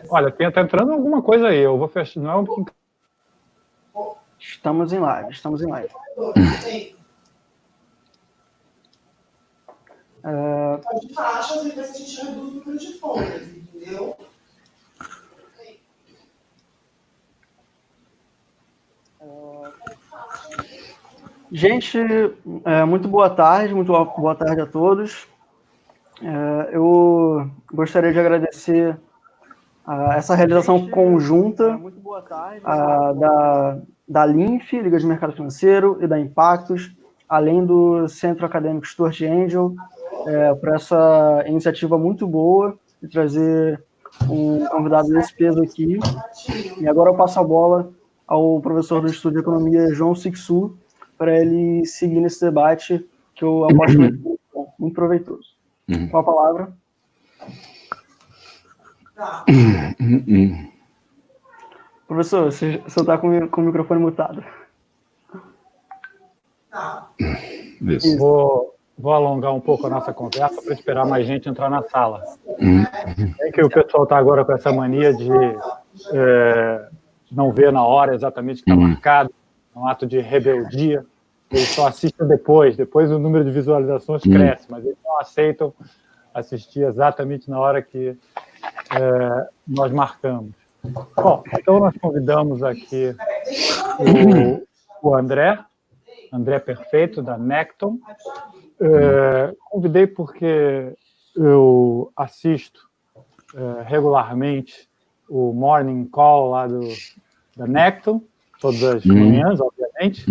Olha, tá entrando alguma coisa aí. Eu vou fechar. Não é um... Estamos em live. De faixas, depois a gente reduz o número de folhas, entendeu? Gente, muito boa tarde a todos. Eu gostaria de agradecer essa realização conjunta da LINF, Liga de Mercado Financeiro, e da Impactus, além do Centro Acadêmico Stuart Angel, por essa iniciativa muito boa de trazer um convidado desse peso aqui. E agora eu passo a bola ao professor do Instituto de Economia, João Sixu, para ele seguir nesse debate que eu aposto muito proveitoso. Com a palavra. Professor, você está com o microfone mutado. Vou alongar um pouco a nossa conversa para esperar mais gente entrar na sala. É que o pessoal está agora com essa mania de não ver na hora exatamente o que está marcado, é um ato de rebeldia. Eles só assistem depois o número de visualizações cresce, mas eles não aceitam assistir exatamente na hora que nós marcamos. Bom, então nós convidamos aqui o André Perfeito, da Necton. Convidei porque eu assisto regularmente o Morning Call lá da Necton, todas as manhãs, obviamente,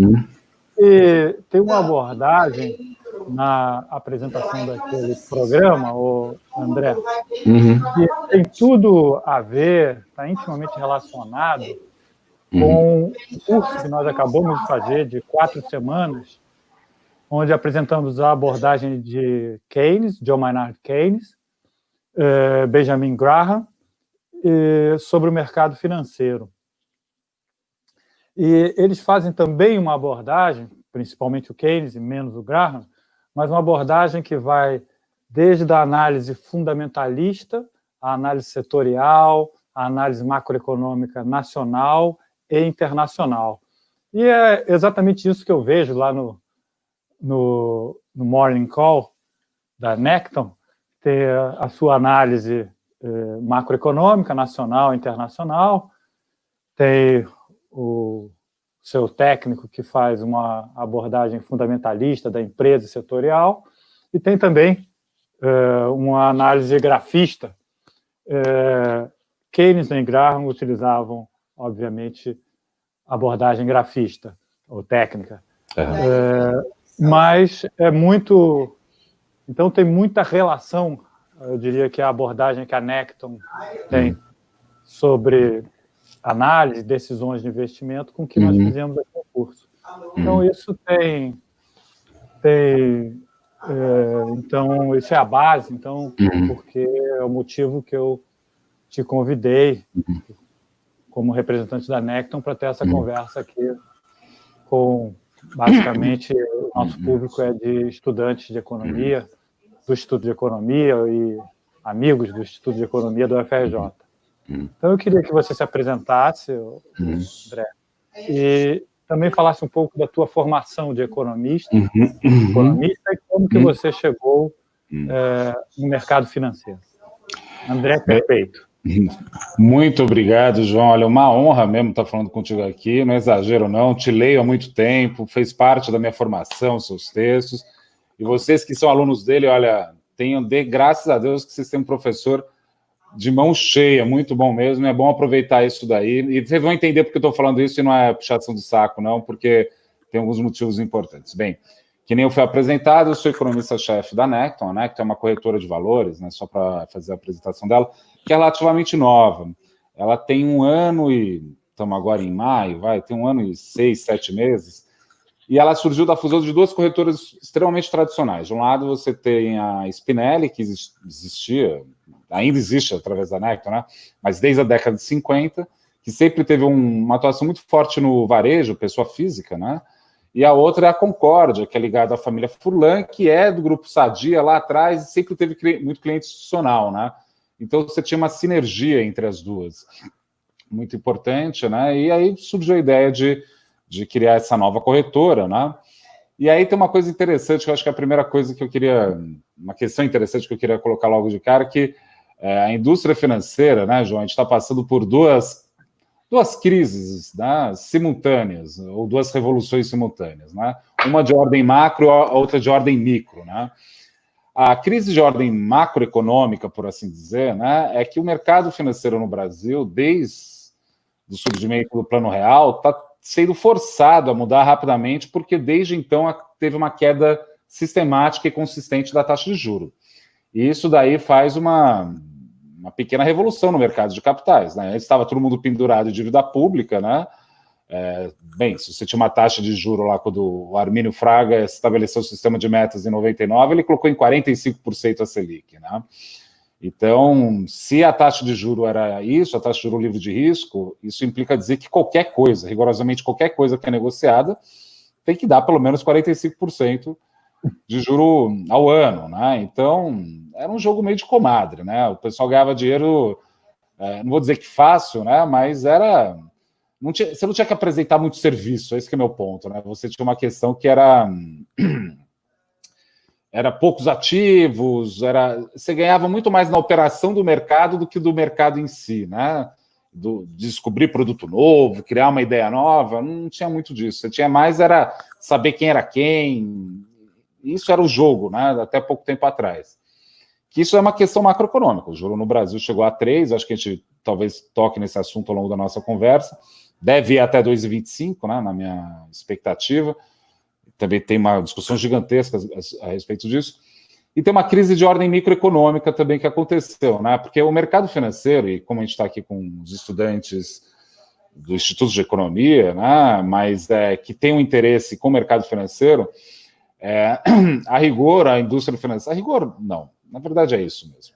e tem uma abordagem na apresentação daquele programa, o André, que tem tudo a ver, está intimamente relacionado com o curso que nós acabamos de fazer de 4 semanas, onde apresentamos a abordagem de Keynes, John Maynard Keynes, Benjamin Graham, sobre o mercado financeiro. E eles fazem também uma abordagem, principalmente o Keynes e menos o Graham, mas uma abordagem que vai desde a análise fundamentalista, a análise setorial, a análise macroeconômica nacional e internacional. E é exatamente isso que eu vejo lá no Morning Call da Necton, ter a sua análise macroeconômica, nacional e internacional, tem o seu técnico que faz uma abordagem fundamentalista da empresa setorial, e tem também uma análise grafista. Keynes e Graham utilizavam, obviamente, abordagem grafista, ou técnica. Mas é muito... Então, tem muita relação, eu diria que a abordagem que a Necton tem sobre análise, decisões de investimento, com o que nós fizemos aqui no curso. Então, isso então, isso é a base, então, porque é o motivo que eu te convidei, como representante da Necton, para ter essa conversa aqui com, basicamente, o nosso público é de estudantes de economia, do Instituto de Economia e amigos do Instituto de Economia do UFRJ. Então, eu queria que você se apresentasse, André, e também falasse um pouco da tua formação de economista, e como que você chegou no mercado financeiro. André Perfeito. Muito obrigado, João. Olha, uma honra mesmo estar falando contigo aqui, não é exagero não, te leio há muito tempo, fez parte da minha formação, seus textos, e vocês que são alunos dele, olha, graças a Deus que vocês têm um professor de mão cheia, muito bom mesmo, é bom aproveitar isso daí, e vocês vão entender porque eu estou falando isso e não é puxação de saco, não, porque tem alguns motivos importantes. Bem, que nem eu fui apresentado, eu sou economista-chefe da Necton. A Necton é uma corretora de valores, né, só para fazer a apresentação dela, que é relativamente nova. Ela tem 1 ano e... Estamos agora em maio, tem 1 ano e 6, 7 meses, e ela surgiu da fusão de 2 corretoras extremamente tradicionais. De um lado, você tem a Spinelli, que existia, ainda existe através da Necton, né? Mas desde a década de 50, que sempre teve uma atuação muito forte no varejo, pessoa física, né? E a outra é a Concórdia, que é ligada à família Furlan, que é do Grupo Sadia lá atrás, e sempre teve muito cliente institucional, né? Então, você tinha uma sinergia entre as duas, muito importante, né? E aí surgiu a ideia de criar essa nova corretora, né? E aí tem uma coisa interessante, que eu acho que é a primeira coisa que eu queria, uma questão interessante que eu queria colocar logo de cara, que a indústria financeira, né, João, a gente está passando por duas crises, né, simultâneas, ou duas revoluções simultâneas, né? Uma de ordem macro, a outra de ordem micro, né? A crise de ordem macroeconômica, por assim dizer, né, é que o mercado financeiro no Brasil, desde o surgimento do Plano Real, está sendo forçado a mudar rapidamente, porque desde então teve uma queda sistemática e consistente da taxa de juros. E isso daí faz uma pequena revolução no mercado de capitais, né? Estava todo mundo pendurado em dívida pública, né? Bem, se você tinha uma taxa de juros lá, quando o Armínio Fraga estabeleceu o sistema de metas em 99, ele colocou em 45% a Selic, né? Então, se a taxa de juro era isso, a taxa de juro livre de risco, isso implica dizer que qualquer coisa, rigorosamente qualquer coisa que é negociada, tem que dar pelo menos 45% de juro ao ano, né? Então, era um jogo meio de comadre, né? O pessoal ganhava dinheiro, não vou dizer que fácil, né? Mas era... você não tinha que apresentar muito serviço, esse que é meu ponto, né? Você tinha uma questão que era poucos ativos, você ganhava muito mais na operação do mercado do que do mercado em si, né? De descobrir produto novo, criar uma ideia nova, não tinha muito disso. Você tinha mais era saber quem era quem. Isso era o jogo, né? Até pouco tempo atrás. Que isso é uma questão macroeconômica. O juro no Brasil chegou a 3, acho que a gente talvez toque nesse assunto ao longo da nossa conversa. Deve ir até 2,25, né? Na minha expectativa. Também tem uma discussão gigantesca a respeito disso. E tem uma crise de ordem microeconômica também que aconteceu, né? Porque o mercado financeiro, e como a gente está aqui com os estudantes do Instituto de Economia, né? Mas que tem um interesse com o mercado financeiro, a rigor, a indústria financeira... A rigor, não. Na verdade, é isso mesmo.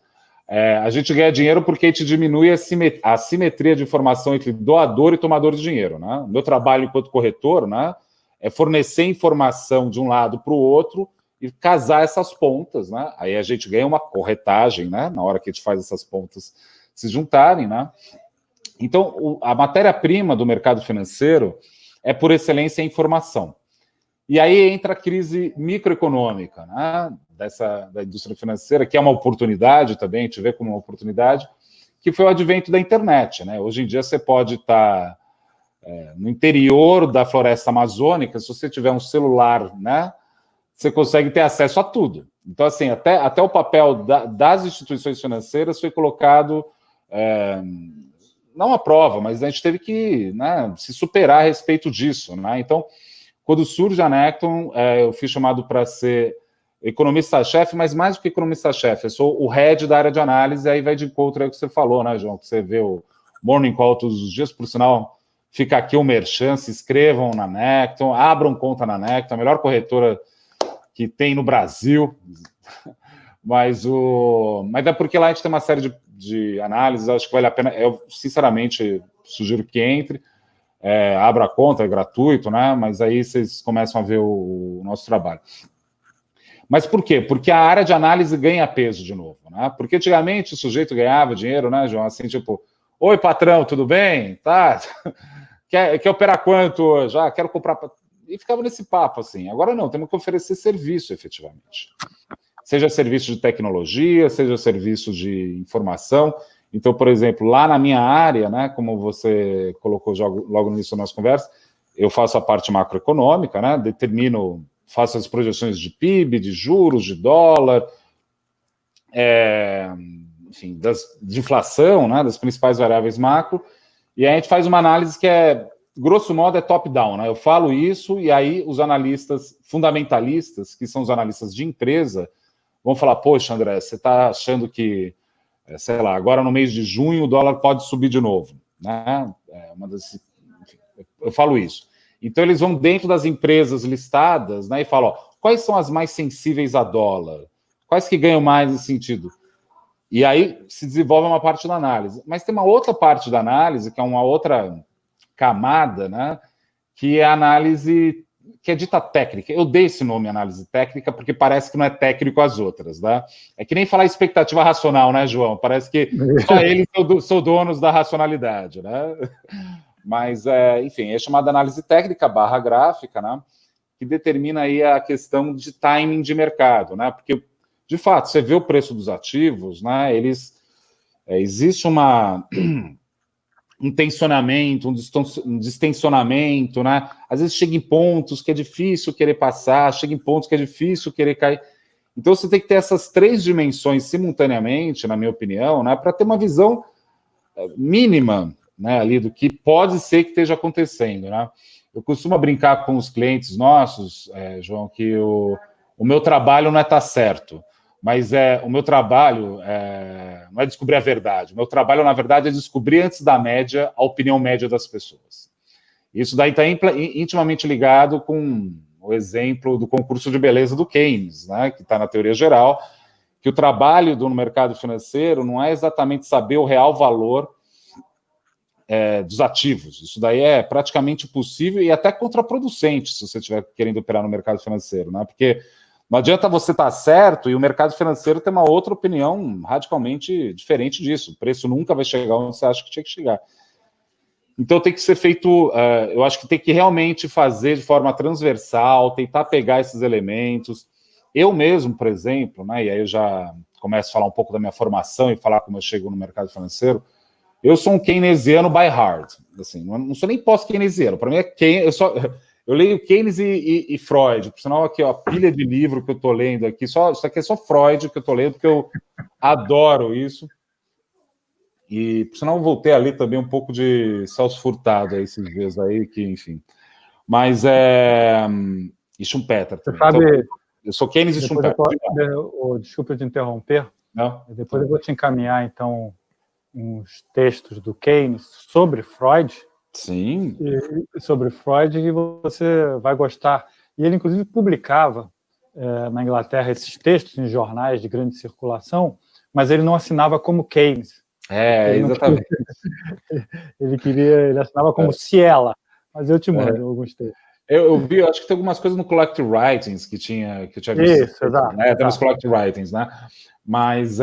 A gente ganha dinheiro porque a gente diminui a assimetria de informação entre doador e tomador de dinheiro, né? O meu trabalho enquanto corretor, né? É fornecer informação de um lado para o outro e casar essas pontas, né? Aí a gente ganha uma corretagem, né? Na hora que a gente faz essas pontas se juntarem, né? Então, a matéria-prima do mercado financeiro é, por excelência, a informação. E aí entra a crise microeconômica, né? Da indústria financeira, que é uma oportunidade também, a gente vê como uma oportunidade, que foi o advento da internet, né? Hoje em dia você pode estar... no interior da floresta amazônica, se você tiver um celular, né, você consegue ter acesso a tudo. Então, assim, até o papel das instituições financeiras foi colocado, não à prova, mas a gente teve que, né, se superar a respeito disso, né? Então, quando surge a Necton, eu fui chamado para ser economista-chefe, mas mais do que economista-chefe, eu sou o head da área de análise, aí vai de encontro aí que você falou, né, João, que você vê o Morning Call todos os dias, por sinal... Fica aqui o merchan, se inscrevam na Necton, abram conta na Necton, a melhor corretora que tem no Brasil. Mas é porque lá a gente tem uma série de análises, acho que vale a pena. Eu, sinceramente, sugiro que entre. Abra a conta, é gratuito, né? Mas aí vocês começam a ver o nosso trabalho. Mas por quê? Porque a área de análise ganha peso de novo, né? Porque antigamente o sujeito ganhava dinheiro, né, João? Assim, tipo, oi, patrão, tudo bem? Tá? Quer operar quanto hoje? Quero comprar... E ficava nesse papo, assim. Agora não, temos que oferecer serviço, efetivamente. Seja serviço de tecnologia, seja serviço de informação. Então, por exemplo, lá na minha área, né, como você colocou logo no início da nossa conversa, eu faço a parte macroeconômica, né, faço as projeções de PIB, de juros, de dólar, enfim, de inflação, né, das principais variáveis macro. E aí a gente faz uma análise que grosso modo, top-down, né? Eu falo isso e aí os analistas fundamentalistas, que são os analistas de empresa, vão falar, poxa, André, você está achando que, sei lá, agora no mês de junho o dólar pode subir de novo, né? Enfim, eu falo isso. Então eles vão dentro das empresas listadas, né, e falam, quais são as mais sensíveis a dólar? Quais que ganham mais nesse sentido? E aí se desenvolve uma parte da análise. Mas tem uma outra parte da análise, que é uma outra camada, né, que é a análise que é dita técnica. Eu dei esse nome análise técnica porque parece que não é técnico as outras, né? É que nem falar expectativa racional, né, João? Parece que só eles são donos da racionalidade, né? Mas, enfim, é chamada análise técnica / gráfica, né? Que determina aí a questão de timing de mercado, né? Porque, de fato, você vê o preço dos ativos, né? Existe um tensionamento, um distensionamento, né? Às vezes chega em pontos que é difícil querer passar, chega em pontos que é difícil querer cair. Então você tem que ter essas 3 dimensões simultaneamente, na minha opinião, né? Para ter uma visão mínima, né? Ali do que pode ser que esteja acontecendo, né? Eu costumo brincar com os clientes nossos, João, que o meu trabalho não é estar certo. Mas o meu trabalho não é descobrir a verdade. O meu trabalho, na verdade, é descobrir antes da média a opinião média das pessoas. Isso daí está intimamente ligado com o exemplo do concurso de beleza do Keynes, né, que está na teoria geral, que o trabalho no mercado financeiro não é exatamente saber o real valor dos ativos. Isso daí é praticamente possível e até contraproducente se você estiver querendo operar no mercado financeiro, né? Porque não adianta você estar certo e o mercado financeiro ter uma outra opinião radicalmente diferente disso. O preço nunca vai chegar onde você acha que tinha que chegar. Então tem que ser feito, eu acho que tem que realmente fazer de forma transversal, tentar pegar esses elementos. Eu mesmo, por exemplo, né, e aí eu já começo a falar um pouco da minha formação e falar como eu chego no mercado financeiro, eu sou um keynesiano by heart. Assim, não sou nem pós-keynesiano. Para mim é Keynes, eu leio Keynes e Freud, por sinal aqui, ó, pilha de livro que eu estou lendo aqui, isso aqui é só Freud que eu estou lendo, porque eu adoro isso. E, por sinal, eu voltei a ler também um pouco de Celso Furtado aí, esses dias aí, que, enfim. Mas e Schumpeter também. Você sabe, então, eu sou Keynes e Schumpeter. Desculpa te interromper. Não? Depois eu vou te encaminhar, então, uns textos do Keynes sobre Freud. Sim. Sobre Freud, e você vai gostar. E ele, inclusive, publicava na Inglaterra esses textos em jornais de grande circulação, mas ele não assinava como Keynes. Exatamente. Ele assinava como Ciela, mas eu te mando alguns textos. Eu vi, acho que tem algumas coisas no Collective Writings que eu tinha visto. Isso, exato. Né? Tem nos Collective Writings, né? Mas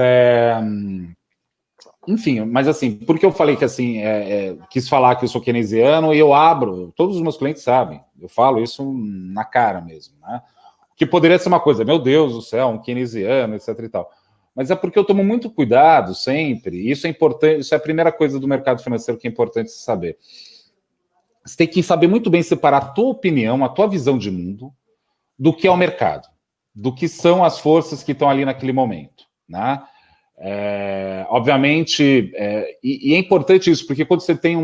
enfim, mas assim, por que eu falei que assim, quis falar que eu sou keynesiano e eu abro, todos os meus clientes sabem, eu falo isso na cara mesmo, né? Que poderia ser uma coisa, meu Deus do céu, um keynesiano, etc e tal. Mas é porque eu tomo muito cuidado sempre, e isso é importante, isso é a primeira coisa do mercado financeiro que é importante se saber. Você tem que saber muito bem separar a tua opinião, a tua visão de mundo, do que é o mercado, do que são as forças que estão ali naquele momento, né? Obviamente, e é importante isso, porque quando você tem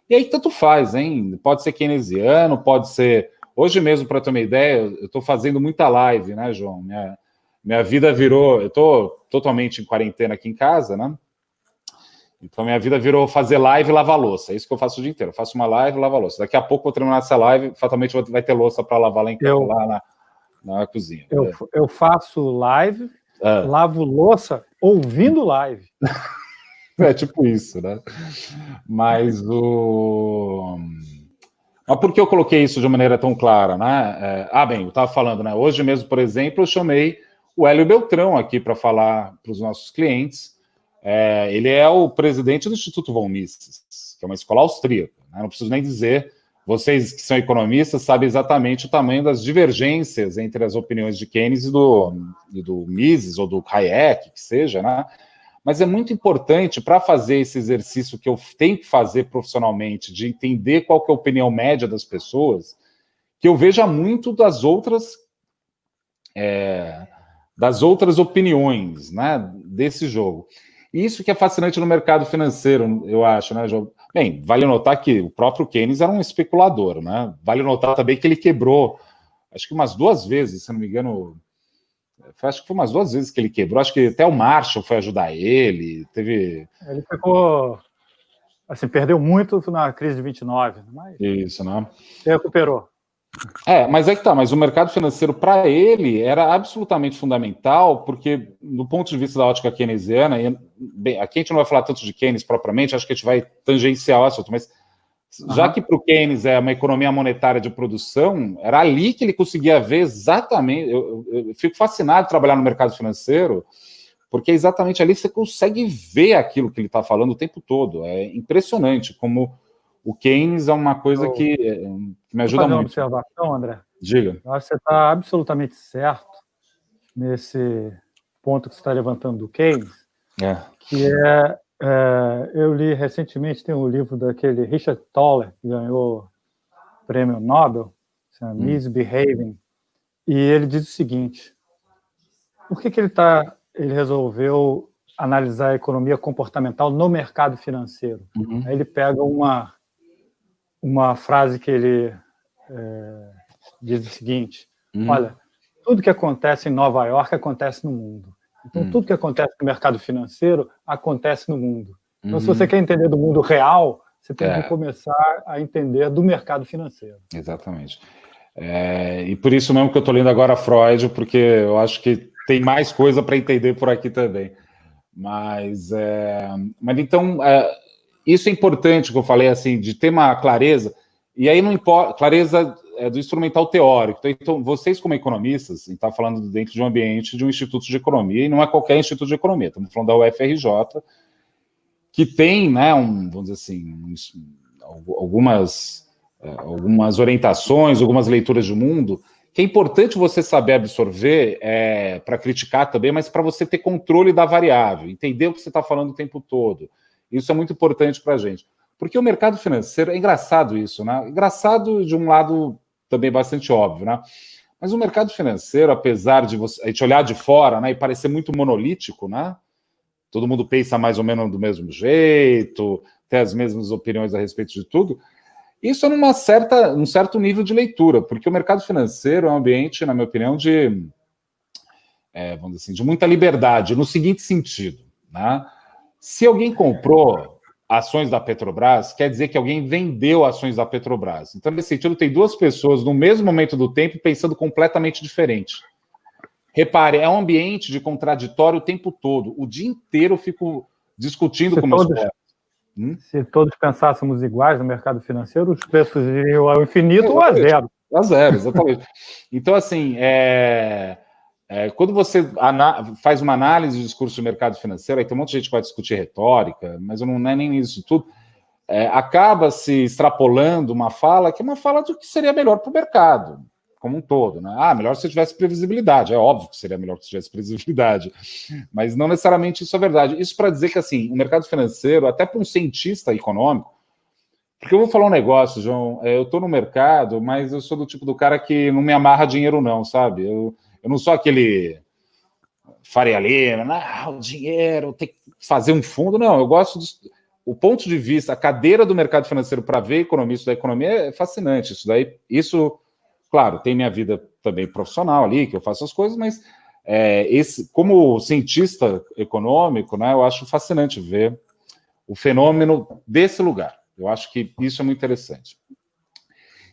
e aí tanto faz, hein? Pode ser keynesiano, pode ser... Hoje mesmo, para ter uma ideia, eu estou fazendo muita live, né, João? Minha vida virou... Eu estou totalmente em quarentena aqui em casa, né? Então, minha vida virou fazer live e lavar louça. É isso que eu faço o dia inteiro. Eu faço uma live e lavar louça. Daqui a pouco, vou terminar essa live, fatalmente vai ter louça para lavar lá em casa, lá na cozinha. Eu faço live... Lavo louça ouvindo live. É tipo isso, né? Mas por que eu coloquei isso de maneira tão clara, né? Bem, eu estava falando, né? Hoje mesmo, por exemplo, eu chamei o Hélio Beltrão aqui para falar para os nossos clientes. Ele é o presidente do Instituto von Mises, que é uma escola austríaca, né? Não preciso nem dizer. Vocês que são economistas sabem exatamente o tamanho das divergências entre as opiniões de Keynes e do Mises ou do Hayek, que seja, né? Mas é muito importante para fazer esse exercício que eu tenho que fazer profissionalmente, de entender qual que é a opinião média das pessoas, que eu veja muito das outras opiniões, né, desse jogo. E isso que é fascinante no mercado financeiro, eu acho, né, João? Bem, vale notar que o próprio Keynes era um especulador, né? Vale notar também que ele quebrou, acho que umas 2 vezes, se não me engano, acho que foi umas 2 vezes que ele quebrou, acho que até o Marshall foi ajudar ele, teve... Ele ficou, assim, perdeu muito na crise de 29, mas... Isso, né? Recuperou. Mas é que tá, mas o mercado financeiro, para ele, era absolutamente fundamental, porque, do ponto de vista da ótica keynesiana, bem, aqui a gente não vai falar tanto de Keynes propriamente, acho que a gente vai tangenciar o assunto, mas Já que para o Keynes é uma economia monetária de produção, era ali que ele conseguia ver exatamente. Eu fico fascinado de trabalhar no mercado financeiro, porque é exatamente ali que você consegue ver aquilo que ele está falando o tempo todo. É impressionante como o Keynes é uma coisa que me ajuda fazer muito. uma observação, André? Diga. Eu acho que você está absolutamente certo nesse ponto que você está levantando do Keynes, que eu li recentemente, tem um livro daquele Richard Thaler, que ganhou o prêmio Nobel, chama Misbehaving, e ele diz o seguinte: por que ele resolveu analisar a economia comportamental no mercado financeiro? Aí ele pega uma frase que ele diz o seguinte: olha, tudo que acontece em Nova York acontece no mundo. Então, tudo que acontece no mercado financeiro acontece no mundo. Então, se você quer entender do mundo real, você tem que começar a entender do mercado financeiro. Exatamente. E por isso mesmo que eu estou lendo agora Freud, porque eu acho que tem mais coisa para entender por aqui também. Mas então, isso é importante que eu falei, assim, de ter uma clareza, e aí não importa, clareza do instrumental teórico. Então, vocês como economistas, a gente está falando dentro de um ambiente de um instituto de economia, e não é qualquer instituto de economia, estamos falando da UFRJ, que tem, né, vamos dizer assim, algumas orientações, algumas leituras de mundo, que é importante você saber absorver para criticar também, mas para você ter controle da variável, entender o que você está falando o tempo todo. Isso é muito importante para a gente. Porque o mercado financeiro, é engraçado isso, né? Engraçado de um lado também bastante óbvio, né? Mas o mercado financeiro, apesar de a gente olhar de fora, né, e parecer muito monolítico, né? Todo mundo pensa mais ou menos do mesmo jeito, tem as mesmas opiniões a respeito de tudo. Isso é num certo nível de leitura, porque o mercado financeiro é um ambiente, na minha opinião, vamos dizer assim, de muita liberdade, no seguinte sentido, né? Se alguém comprou ações da Petrobras, quer dizer que alguém vendeu ações da Petrobras. Então, nesse sentido, tem duas pessoas no mesmo momento do tempo pensando completamente diferente. Repare, é um ambiente de contraditório o tempo todo. O dia inteiro eu fico discutindo com meus colegas. Se todos pensássemos iguais no mercado financeiro, os preços iriam ao infinito ou a zero. A zero, exatamente. Então, assim, quando você faz uma análise do discurso do mercado financeiro, aí tem um monte de gente que vai discutir retórica, mas não é nem isso tudo, acaba se extrapolando uma fala que é uma fala do que seria melhor para o mercado, como um todo, né? Melhor se tivesse previsibilidade. É óbvio que seria melhor se tivesse previsibilidade, mas não necessariamente isso é verdade. Isso para dizer que, assim, o mercado financeiro, até para um cientista econômico, porque eu vou falar um negócio, João, eu estou no mercado, mas eu sou do tipo do cara que não me amarra dinheiro não, sabe? Eu não sou aquele Faria Lima, o dinheiro, tem que fazer um fundo. Não, eu gosto o ponto de vista, a cadeira do mercado financeiro para ver economista da economia é fascinante. Isso, claro, tem minha vida também profissional ali, que eu faço as coisas, mas como cientista econômico, né, eu acho fascinante ver o fenômeno desse lugar. Eu acho que isso é muito interessante.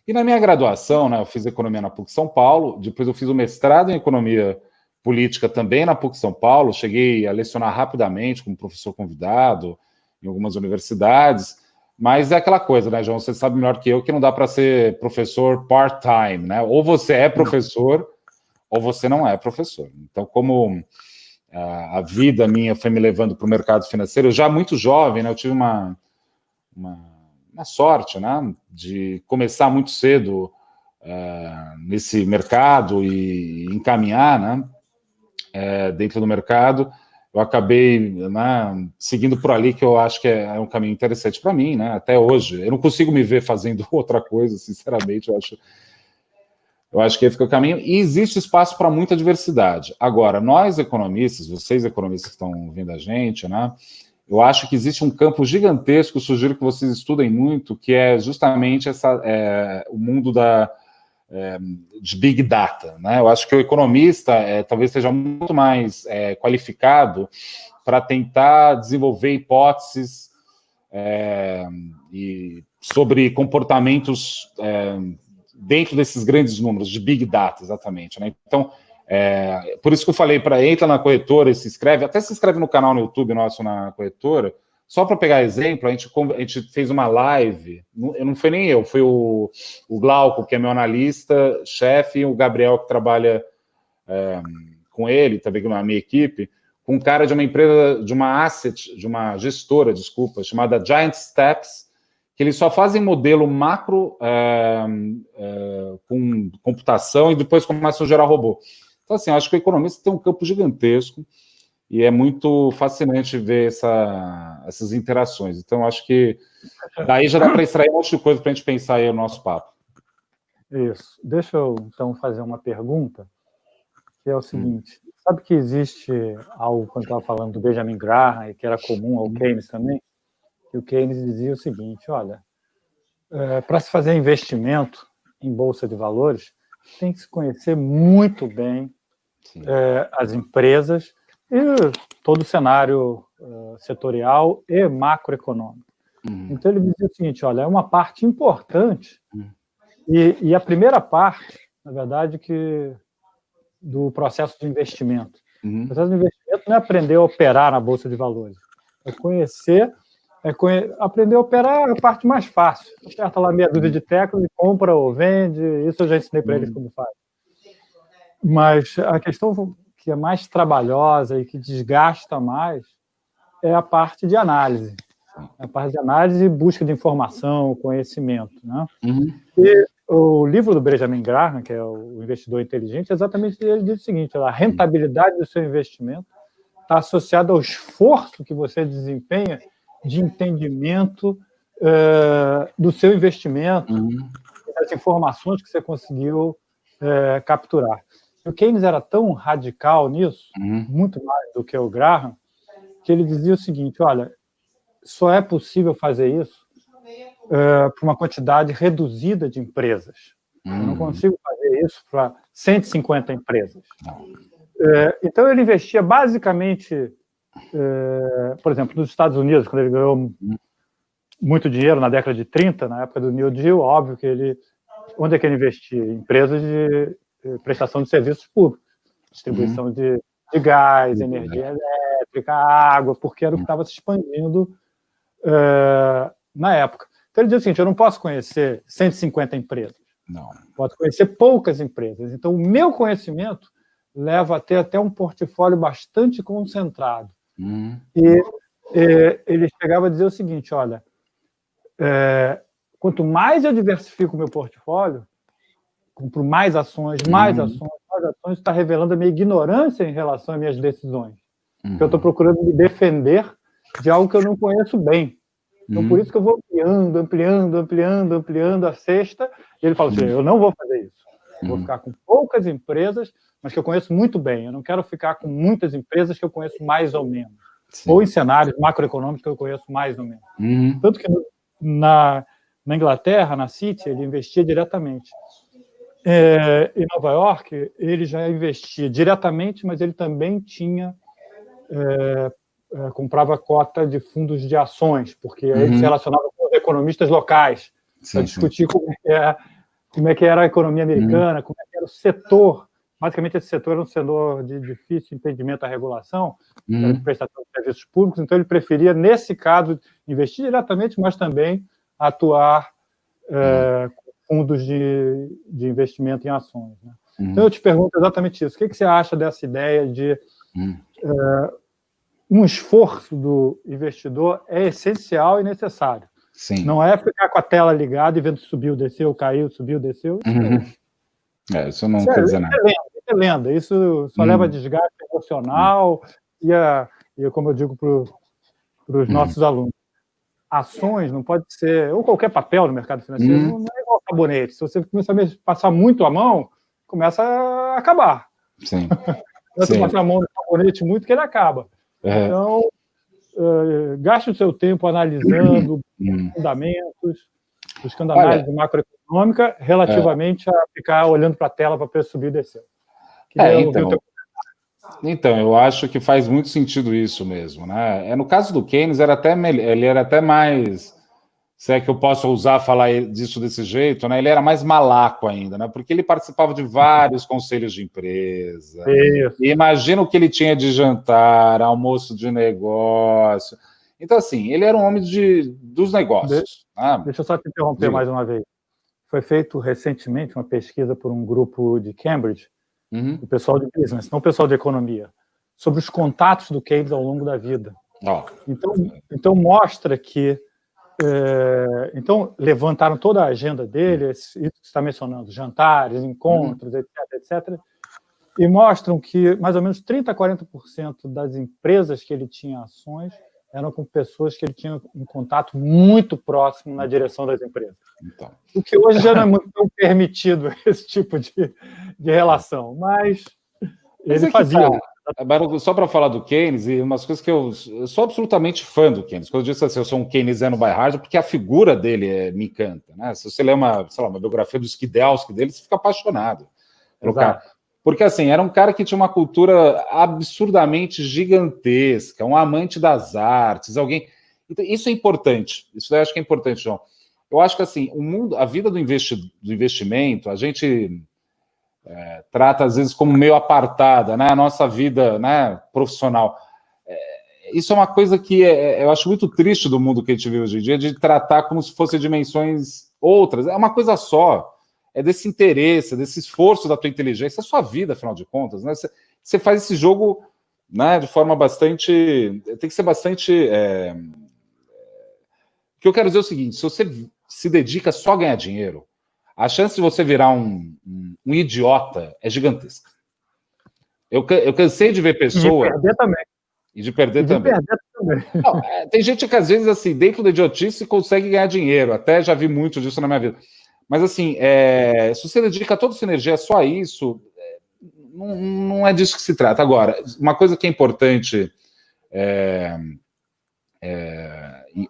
E na minha graduação, né, eu fiz economia na PUC São Paulo, depois eu fiz o mestrado em economia política também na PUC São Paulo, cheguei a lecionar rapidamente como professor convidado em algumas universidades, mas é aquela coisa, né, João, você sabe melhor que eu que não dá para ser professor part-time, né? Ou você é professor ou você não é professor. Então, como a vida minha foi me levando para o mercado financeiro, eu já muito jovem, né, eu tive uma sorte, né, de começar muito cedo nesse mercado e encaminhar, né, dentro do mercado. Eu acabei, né, seguindo por ali, que eu acho que é um caminho interessante para mim, né, até hoje. Eu não consigo me ver fazendo outra coisa, sinceramente, eu acho que esse é o caminho, e existe espaço para muita diversidade. Agora, nós economistas, vocês economistas que estão vendo a gente, né, eu acho que existe um campo gigantesco, sugiro que vocês estudem muito, que é justamente o mundo de Big Data, né? Eu acho que o economista talvez seja muito mais qualificado para tentar desenvolver hipóteses sobre comportamentos dentro desses grandes números de Big Data, exatamente, né? Então, por isso que eu falei entra na corretora e se inscreve no canal no YouTube nosso na corretora, Só para pegar exemplo, a gente fez uma live, não foi nem eu, foi o Glauco, que é meu analista-chefe, e o Gabriel, que trabalha com ele, também na minha equipe, com um cara de uma empresa, de uma gestora, desculpa, chamada Giant Steps, que eles só fazem modelo macro com computação e depois começam a gerar robô. Então, assim, acho que o economista tem um campo gigantesco e é muito fascinante ver essas interações. Então, acho que daí já dá para extrair um monte de coisa para a gente pensar aí no nosso papo. Isso. Deixa eu, então, fazer uma pergunta, que é o seguinte. Sabe que existe algo, quando estava falando do Benjamin Graham, e que era comum ao Keynes também, que o Keynes dizia o seguinte, olha, para se fazer investimento em bolsa de valores, tem que se conhecer muito bem as empresas e todo o cenário setorial e macroeconômico. Então, ele dizia o seguinte, olha, é uma parte importante, e a primeira parte, na verdade, do processo de investimento. O processo de investimento não é aprender a operar na bolsa de valores, é aprender a operar é a parte mais fácil. Aperta lá meia dúzia de teclas e compra ou vende, isso eu já ensinei para eles como faz. Mas a questão que é mais trabalhosa e que desgasta mais é a parte de análise. A parte de análise e busca de informação, conhecimento. Né? E o livro do Benjamin Graham, que é o Investidor Inteligente, exatamente ele diz o seguinte, a rentabilidade do seu investimento está associada ao esforço que você desempenha de entendimento do seu investimento, das informações que você conseguiu capturar. O Keynes era tão radical nisso, muito mais do que o Graham, que ele dizia o seguinte, olha, só é possível fazer isso para uma quantidade reduzida de empresas. Eu não consigo fazer isso para 150 empresas. Então, ele investia basicamente, por exemplo, nos Estados Unidos, quando ele ganhou muito dinheiro na década de 30, na época do New Deal, óbvio que onde é que ele investia? Em empresas de prestação de serviços públicos, distribuição de gás, energia elétrica, água, porque era o que estava se expandindo na época. Então, ele diz o seguinte, eu não posso conhecer 150 empresas, posso conhecer poucas empresas. Então, o meu conhecimento leva a ter até um portfólio bastante concentrado. E ele chegava a dizer o seguinte, olha, quanto mais eu diversifico o meu portfólio, compro mais ações, está revelando a minha ignorância em relação às minhas decisões. Porque eu estou procurando me defender de algo que eu não conheço bem. Então, por isso que eu vou ampliando a cesta, e ele fala assim, eu não vou fazer isso. Eu vou ficar com poucas empresas, mas que eu conheço muito bem. Eu não quero ficar com muitas empresas que eu conheço mais ou menos. Ou em cenários macroeconômicos que eu conheço mais ou menos. Tanto que na Inglaterra, na Citi, ele investia diretamente. Em Nova York, ele já investia diretamente, mas ele também tinha comprava cota de fundos de ações, porque aí ele se relacionava com os economistas locais para discutir como é que era a economia americana, como é que era o setor. Basicamente, esse setor era um setor de difícil entendimento da regulação, de prestação de serviços públicos, então ele preferia, nesse caso, investir diretamente, mas também atuar com fundos de investimento em ações. Né? Então, eu te pergunto exatamente isso. O que você acha dessa ideia de um esforço do investidor é essencial e necessário? Não é ficar com a tela ligada e vendo se subiu, desceu, caiu, subiu, desceu. Isso não quer dizer nada. É lenda. Isso só leva a desgaste emocional e como eu digo para os nossos alunos, ações não pode ser, ou qualquer papel no mercado financeiro, não é igual sabonete. Se você começar a passar muito a mão, começa a acabar. Começa a passar a mão no sabonete muito que ele acaba. Então, gaste o seu tempo analisando fundamentos, buscando análise macroeconômica relativamente a ficar olhando para a tela para preço subir e descer. Então, eu acho que faz muito sentido isso mesmo, né? No caso do Keynes, ele era até mais, se é que eu posso falar disso desse jeito, né? Ele era mais malaco ainda, né? Porque ele participava de vários conselhos de empresa. E imagina o que ele tinha de jantar, almoço de negócio. Então, assim, ele era um homem dos negócios. Deixa eu só te interromper mais uma vez. Foi feito recentemente uma pesquisa por um grupo de Cambridge, o pessoal de business, não o pessoal de economia, sobre os contatos do Keynes ao longo da vida. Então mostra que então levantaram toda a agenda dele, isso que você está mencionando, jantares, encontros, etc, e mostram que mais ou menos 30% a 40% das empresas que ele tinha ações eram com pessoas que ele tinha um contato muito próximo na direção das empresas. Então. O que hoje já não é muito permitido, esse tipo de relação, mas ele fazia. Só para falar do Keynes, e umas coisas que eu sou absolutamente fã do Keynes. Quando eu disse assim, eu sou um keynesiano by heart, porque a figura dele me encanta. Né? Se você ler uma biografia do Skidelsky dele, você fica apaixonado pelo cara. Porque, assim, era um cara que tinha uma cultura absurdamente gigantesca, um amante das artes, alguém... Então, isso é importante, isso eu acho que é importante, João. Eu acho que, assim, a vida do investimento, a gente trata, às vezes, como meio apartada, né? A nossa vida, né, profissional. Isso é uma coisa que eu acho muito triste do mundo que a gente vive hoje em dia, de tratar como se fossem dimensões outras. É uma coisa só. É desse interesse, desse esforço da tua inteligência, a sua vida, afinal de contas, né? Você faz esse jogo, né, de forma bastante... Tem que ser bastante... O que eu quero dizer é o seguinte, se você se dedica só a ganhar dinheiro, a chance de você virar um idiota é gigantesca. Eu cansei de ver pessoas... E de perder também. E de perder também. Não, tem gente que, às vezes, assim, dentro da idiotice, consegue ganhar dinheiro. Até já vi muito disso na minha vida. Mas, assim, se você dedica toda a sua energia só a isso, não é disso que se trata. Agora, uma coisa que é importante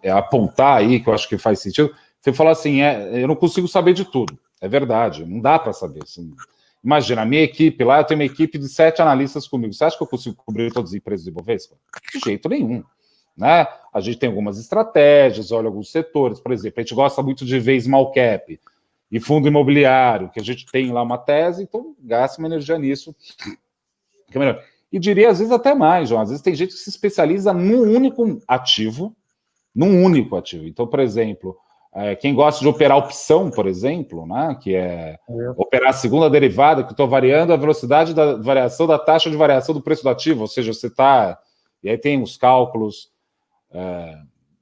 apontar aí, que eu acho que faz sentido, você fala assim, eu não consigo saber de tudo. É verdade, não dá para saber. Assim. Imagina, a minha equipe lá, eu tenho uma equipe de 7 analistas comigo. Você acha que eu consigo cobrir todas as empresas do Ibovespa? De jeito nenhum. Né? A gente tem algumas estratégias, olha alguns setores. Por exemplo, a gente gosta muito de ver small cap e fundo imobiliário, que a gente tem lá uma tese, então gasta uma energia nisso. Que é melhor. E diria, às vezes, até mais, João. Às vezes tem gente que se especializa num único ativo. Então, por exemplo, quem gosta de operar opção, por exemplo, né, que é operar a segunda derivada, que estou variando a velocidade da variação da taxa de variação do preço do ativo, ou seja, você está... E aí tem os cálculos...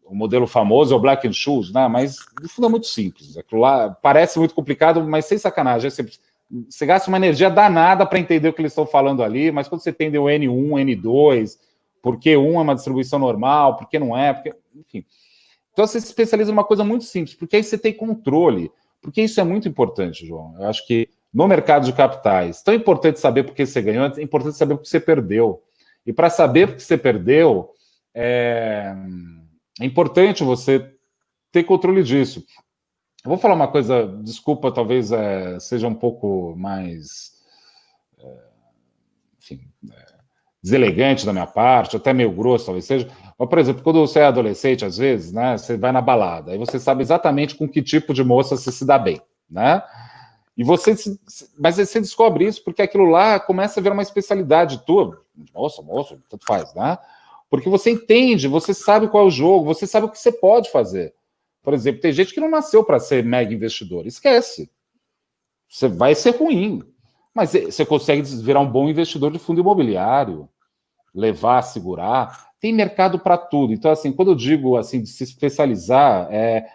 O modelo famoso é o Black-Scholes, né? Mas no fundo é muito simples. Aquilo lá parece muito complicado, mas sem sacanagem. Você gasta uma energia danada para entender o que eles estão falando ali, mas quando você entende o N1, N2, por que 1 é uma distribuição normal, por que não é, enfim. Então você se especializa numa coisa muito simples, porque aí você tem controle. Porque isso é muito importante, João. Eu acho que no mercado de capitais, tão importante saber por que você ganhou, é importante saber por que você perdeu. E para saber por que você perdeu, é importante você ter controle disso. Eu vou falar uma coisa, desculpa, talvez seja um pouco mais deselegante da minha parte, até meio grosso talvez seja, mas, por exemplo, quando você é adolescente, às vezes, né, você vai na balada, aí você sabe exatamente com que tipo de moça você se dá bem, né? E mas você descobre isso porque aquilo lá começa a virar uma especialidade tua. Moço, tanto faz, né? Porque você entende, você sabe qual é o jogo, você sabe o que você pode fazer. Por exemplo, tem gente que não nasceu para ser mega investidor. Esquece. Você vai ser ruim. Mas você consegue virar um bom investidor de fundo imobiliário, levar, segurar. Tem mercado para tudo. Então, assim, quando eu digo assim, de se especializar, é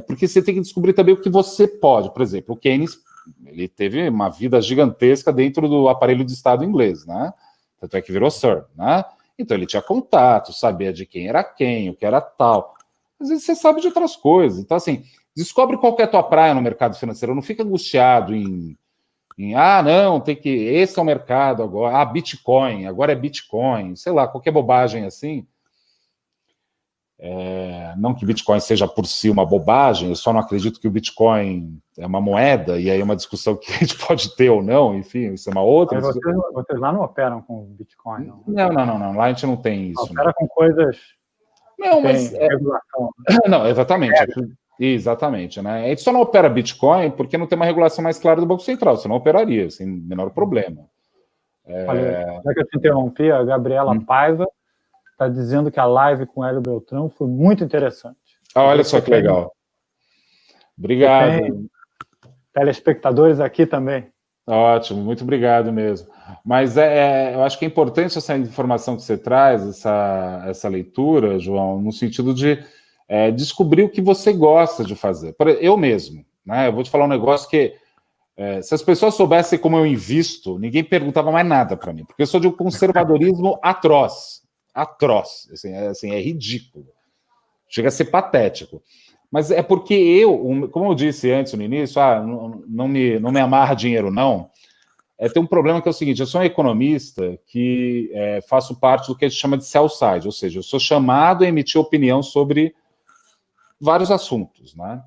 porque você tem que descobrir também o que você pode. Por exemplo, o Keynes, ele teve uma vida gigantesca dentro do aparelho de Estado inglês, né? Tanto é que virou Sir, né? Então ele tinha contato, sabia de quem era quem, o que era tal. Às vezes você sabe de outras coisas. Então, assim, descobre qual que é a tua praia no mercado financeiro. Não fica angustiado em não, tem que... Esse é o mercado agora. Bitcoin, agora é Bitcoin. Sei lá, qualquer bobagem assim. Não que Bitcoin seja por si uma bobagem, eu só não acredito que o Bitcoin é uma moeda, e aí é uma discussão que a gente pode ter ou não, enfim, isso é uma outra. Mas vocês lá não operam com Bitcoin, não? Não, lá a gente não tem isso. Opera com coisas... Não, mas... regulação. Não, exatamente, né? A gente só não opera Bitcoin porque não tem uma regulação mais clara do Banco Central, você não operaria, sem menor problema. Olha, já que eu te interrompi, a Gabriela Paiva está dizendo que a live com o Hélio Beltrão foi muito interessante. Olha só que legal. Obrigado. Tem telespectadores aqui também. Ótimo, muito obrigado mesmo. Mas eu acho que é importante essa informação que você traz, essa leitura, João, no sentido de descobrir o que você gosta de fazer. Eu mesmo, né? Eu vou te falar um negócio que, se as pessoas soubessem como eu invisto, ninguém perguntava mais nada para mim, porque eu sou de um conservadorismo atroz. Atroz. Assim, é ridículo. Chega a ser patético. Mas é porque como eu disse antes no início, não me amarra dinheiro, não. Tem um problema que é o seguinte: eu sou um economista que faço parte do que a gente chama de sell side, ou seja, eu sou chamado a emitir opinião sobre vários assuntos, né?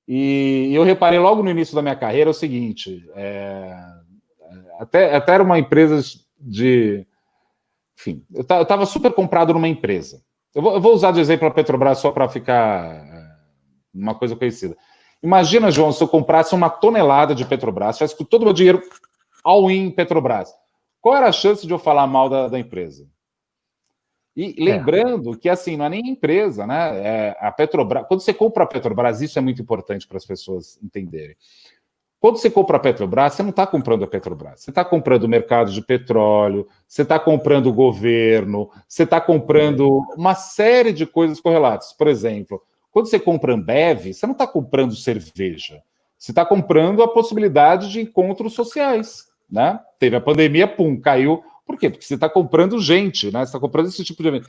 E eu reparei logo no início da minha carreira o seguinte: até era uma empresa de. Enfim, eu estava super comprado numa empresa. Eu vou usar de exemplo a Petrobras só para ficar uma coisa conhecida. Imagina, João, se eu comprasse uma tonelada de Petrobras, tivesse com todo o meu dinheiro all-in Petrobras. Qual era a chance de eu falar mal da empresa? E lembrando que, assim, não é nem empresa, né? A Petrobras, quando você compra a Petrobras, isso é muito importante para as pessoas entenderem. Quando você compra a Petrobras, você não está comprando a Petrobras. Você está comprando o mercado de petróleo, você está comprando o governo, você está comprando uma série de coisas correlatas. Por exemplo, quando você compra Ambev, você não está comprando cerveja. Você está comprando a possibilidade de encontros sociais, né? Teve a pandemia, pum, caiu. Por quê? Porque você está comprando gente, né? Você está comprando esse tipo de evento.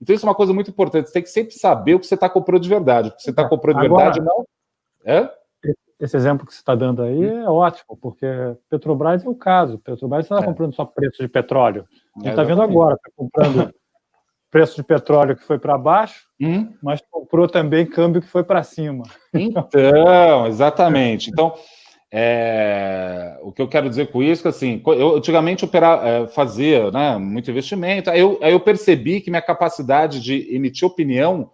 Então, isso é uma coisa muito importante. Você tem que sempre saber o que você está comprando de verdade. O que você está comprando de verdade não... Esse exemplo que você está dando aí é ótimo, porque Petrobras é o caso. Petrobras não está comprando só preço de petróleo. A gente está vendo agora, está comprando preço de petróleo que foi para baixo, mas comprou também câmbio que foi para cima. Então, exatamente. Então, o que eu quero dizer com isso é que, assim, eu antigamente fazia, né, muito investimento, aí eu percebi que minha capacidade de emitir opinião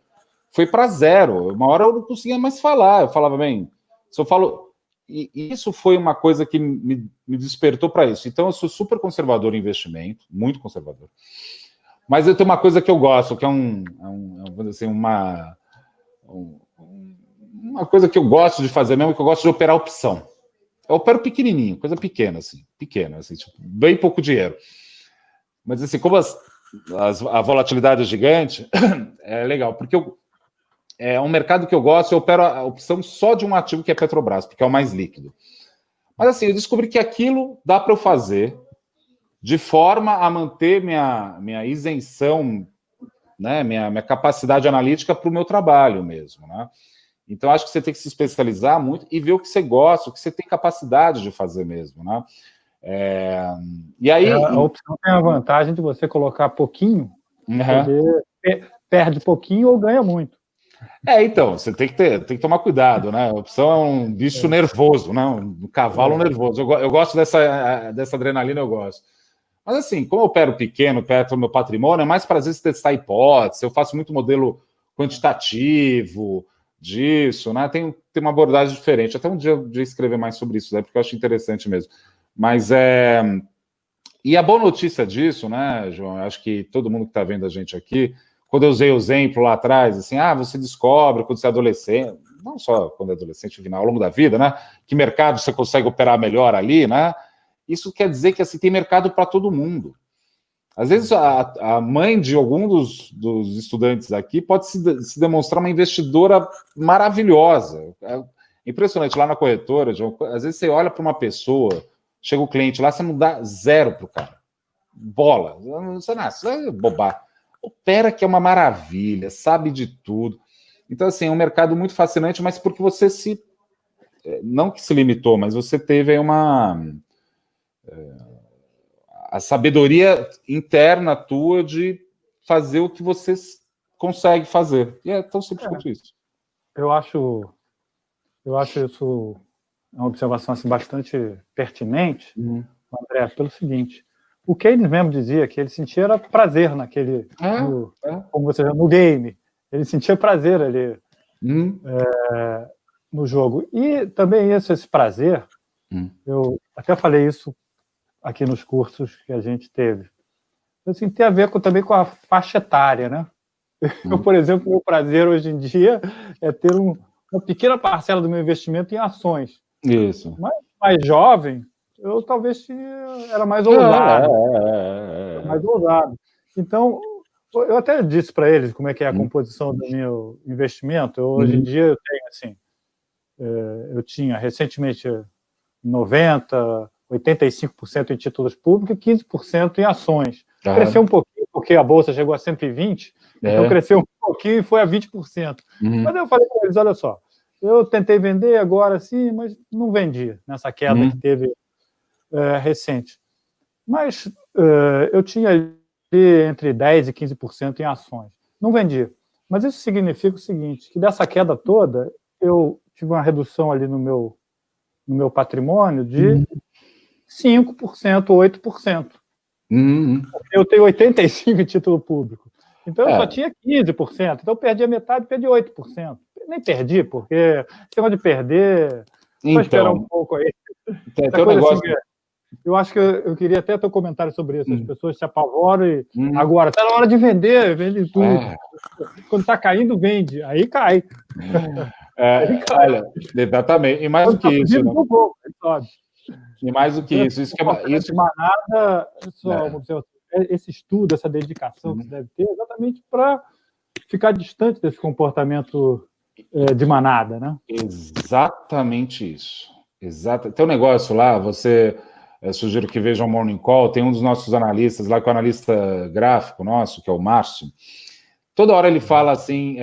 foi para zero. Uma hora eu não conseguia mais falar. Eu falava, bem, se eu falo... E isso foi uma coisa que me despertou para isso. Então, eu sou super conservador em investimento, muito conservador. Mas eu tenho uma coisa que eu gosto, que é uma coisa que eu gosto de fazer mesmo, que eu gosto de operar opção. Eu opero pequenininho, coisa pequena, assim, tipo, bem pouco dinheiro. Mas, assim, como a volatilidade é gigante, é legal, porque é um mercado que eu gosto, eu opero a opção só de um ativo que é Petrobras, porque é o mais líquido. Mas, assim, eu descobri que aquilo dá para eu fazer de forma a manter minha isenção, né, minha capacidade analítica para o meu trabalho mesmo, né? Então, acho que você tem que se especializar muito e ver o que você gosta, o que você tem capacidade de fazer mesmo, né? E aí... A opção tem a vantagem de você colocar pouquinho, perde pouquinho ou ganha muito. Então, você tem que tomar cuidado, né? A opção é um bicho nervoso, né? Um cavalo nervoso. Eu gosto dessa adrenalina, eu gosto. Mas, assim, como eu opero pequeno, perto do meu patrimônio, é mais para, às vezes, testar hipótese. Eu faço muito modelo quantitativo disso, né? Tem uma abordagem diferente. Até um dia eu escrever mais sobre isso, né? Porque eu acho interessante mesmo. Mas E a boa notícia disso, né, João? Eu acho que todo mundo que está vendo a gente aqui, quando eu usei o exemplo lá atrás, assim, você descobre quando você é adolescente, não só quando é adolescente, ao longo da vida, né? Que mercado você consegue operar melhor ali, né? Isso quer dizer que, assim, tem mercado para todo mundo. Às vezes, a mãe de algum dos estudantes aqui pode se demonstrar uma investidora maravilhosa. É impressionante. Lá na corretora, João, às vezes você olha para uma pessoa, chega o cliente lá, você não dá zero para o cara. Bola. Você é bobar. Opera, que é uma maravilha, sabe de tudo. Então, assim, é um mercado muito fascinante, mas porque você não que se limitou, mas você teve aí a sabedoria interna tua de fazer o que você consegue fazer. E é tão simples quanto isso. Eu acho isso uma observação assim, bastante pertinente, André, pelo seguinte: o Keynes mesmo dizia que ele sentia prazer naquele, como você vê, no game. Ele sentia prazer ali no jogo. E também esse prazer, eu até falei isso aqui nos cursos que a gente teve. assim, tem a ver também com a faixa etária, né? Eu, por exemplo, meu prazer hoje em dia é ter uma pequena parcela do meu investimento em ações. Isso. Mas mais jovem, eu talvez era mais ousado. Mais ousado. Então, eu até disse para eles como é que é a composição do meu investimento. Hoje em dia eu tenho assim, eu tinha recentemente 85% em títulos públicos e 15% em ações. Cresceu um pouquinho, porque a Bolsa chegou a 120, então cresceu um pouquinho e foi a 20%. Mas eu falei para eles, olha só, eu tentei vender agora sim, mas não vendi nessa queda que teve recente. Mas eu tinha ali entre 10% e 15% em ações. Não vendi. Mas isso significa o seguinte, que dessa queda toda, eu tive uma redução ali no meu patrimônio de 5%, 8%. Eu tenho 85% em título público. Então, eu só tinha 15%. Então, eu perdi a metade, perdi 8%. Nem perdi, porque esse negócio de perder... Só esperar um pouco aí. Tem um negócio... Assim, eu acho que eu queria até ter um comentário sobre isso. As pessoas se apavoram e agora está na hora de vender, vende tudo. Quando está caindo, vende. Aí cai. Olha, exatamente. E mais do que isso, né? E mais do que isso. Isso manada, só uma observação. Esse estudo, essa dedicação que você deve ter, exatamente para ficar distante desse comportamento de manada, né? Exatamente isso. Tem um negócio lá, você... sugiro que vejam o Morning Call, tem um dos nossos analistas lá, que é o analista gráfico nosso, que é o Márcio. Toda hora ele fala assim,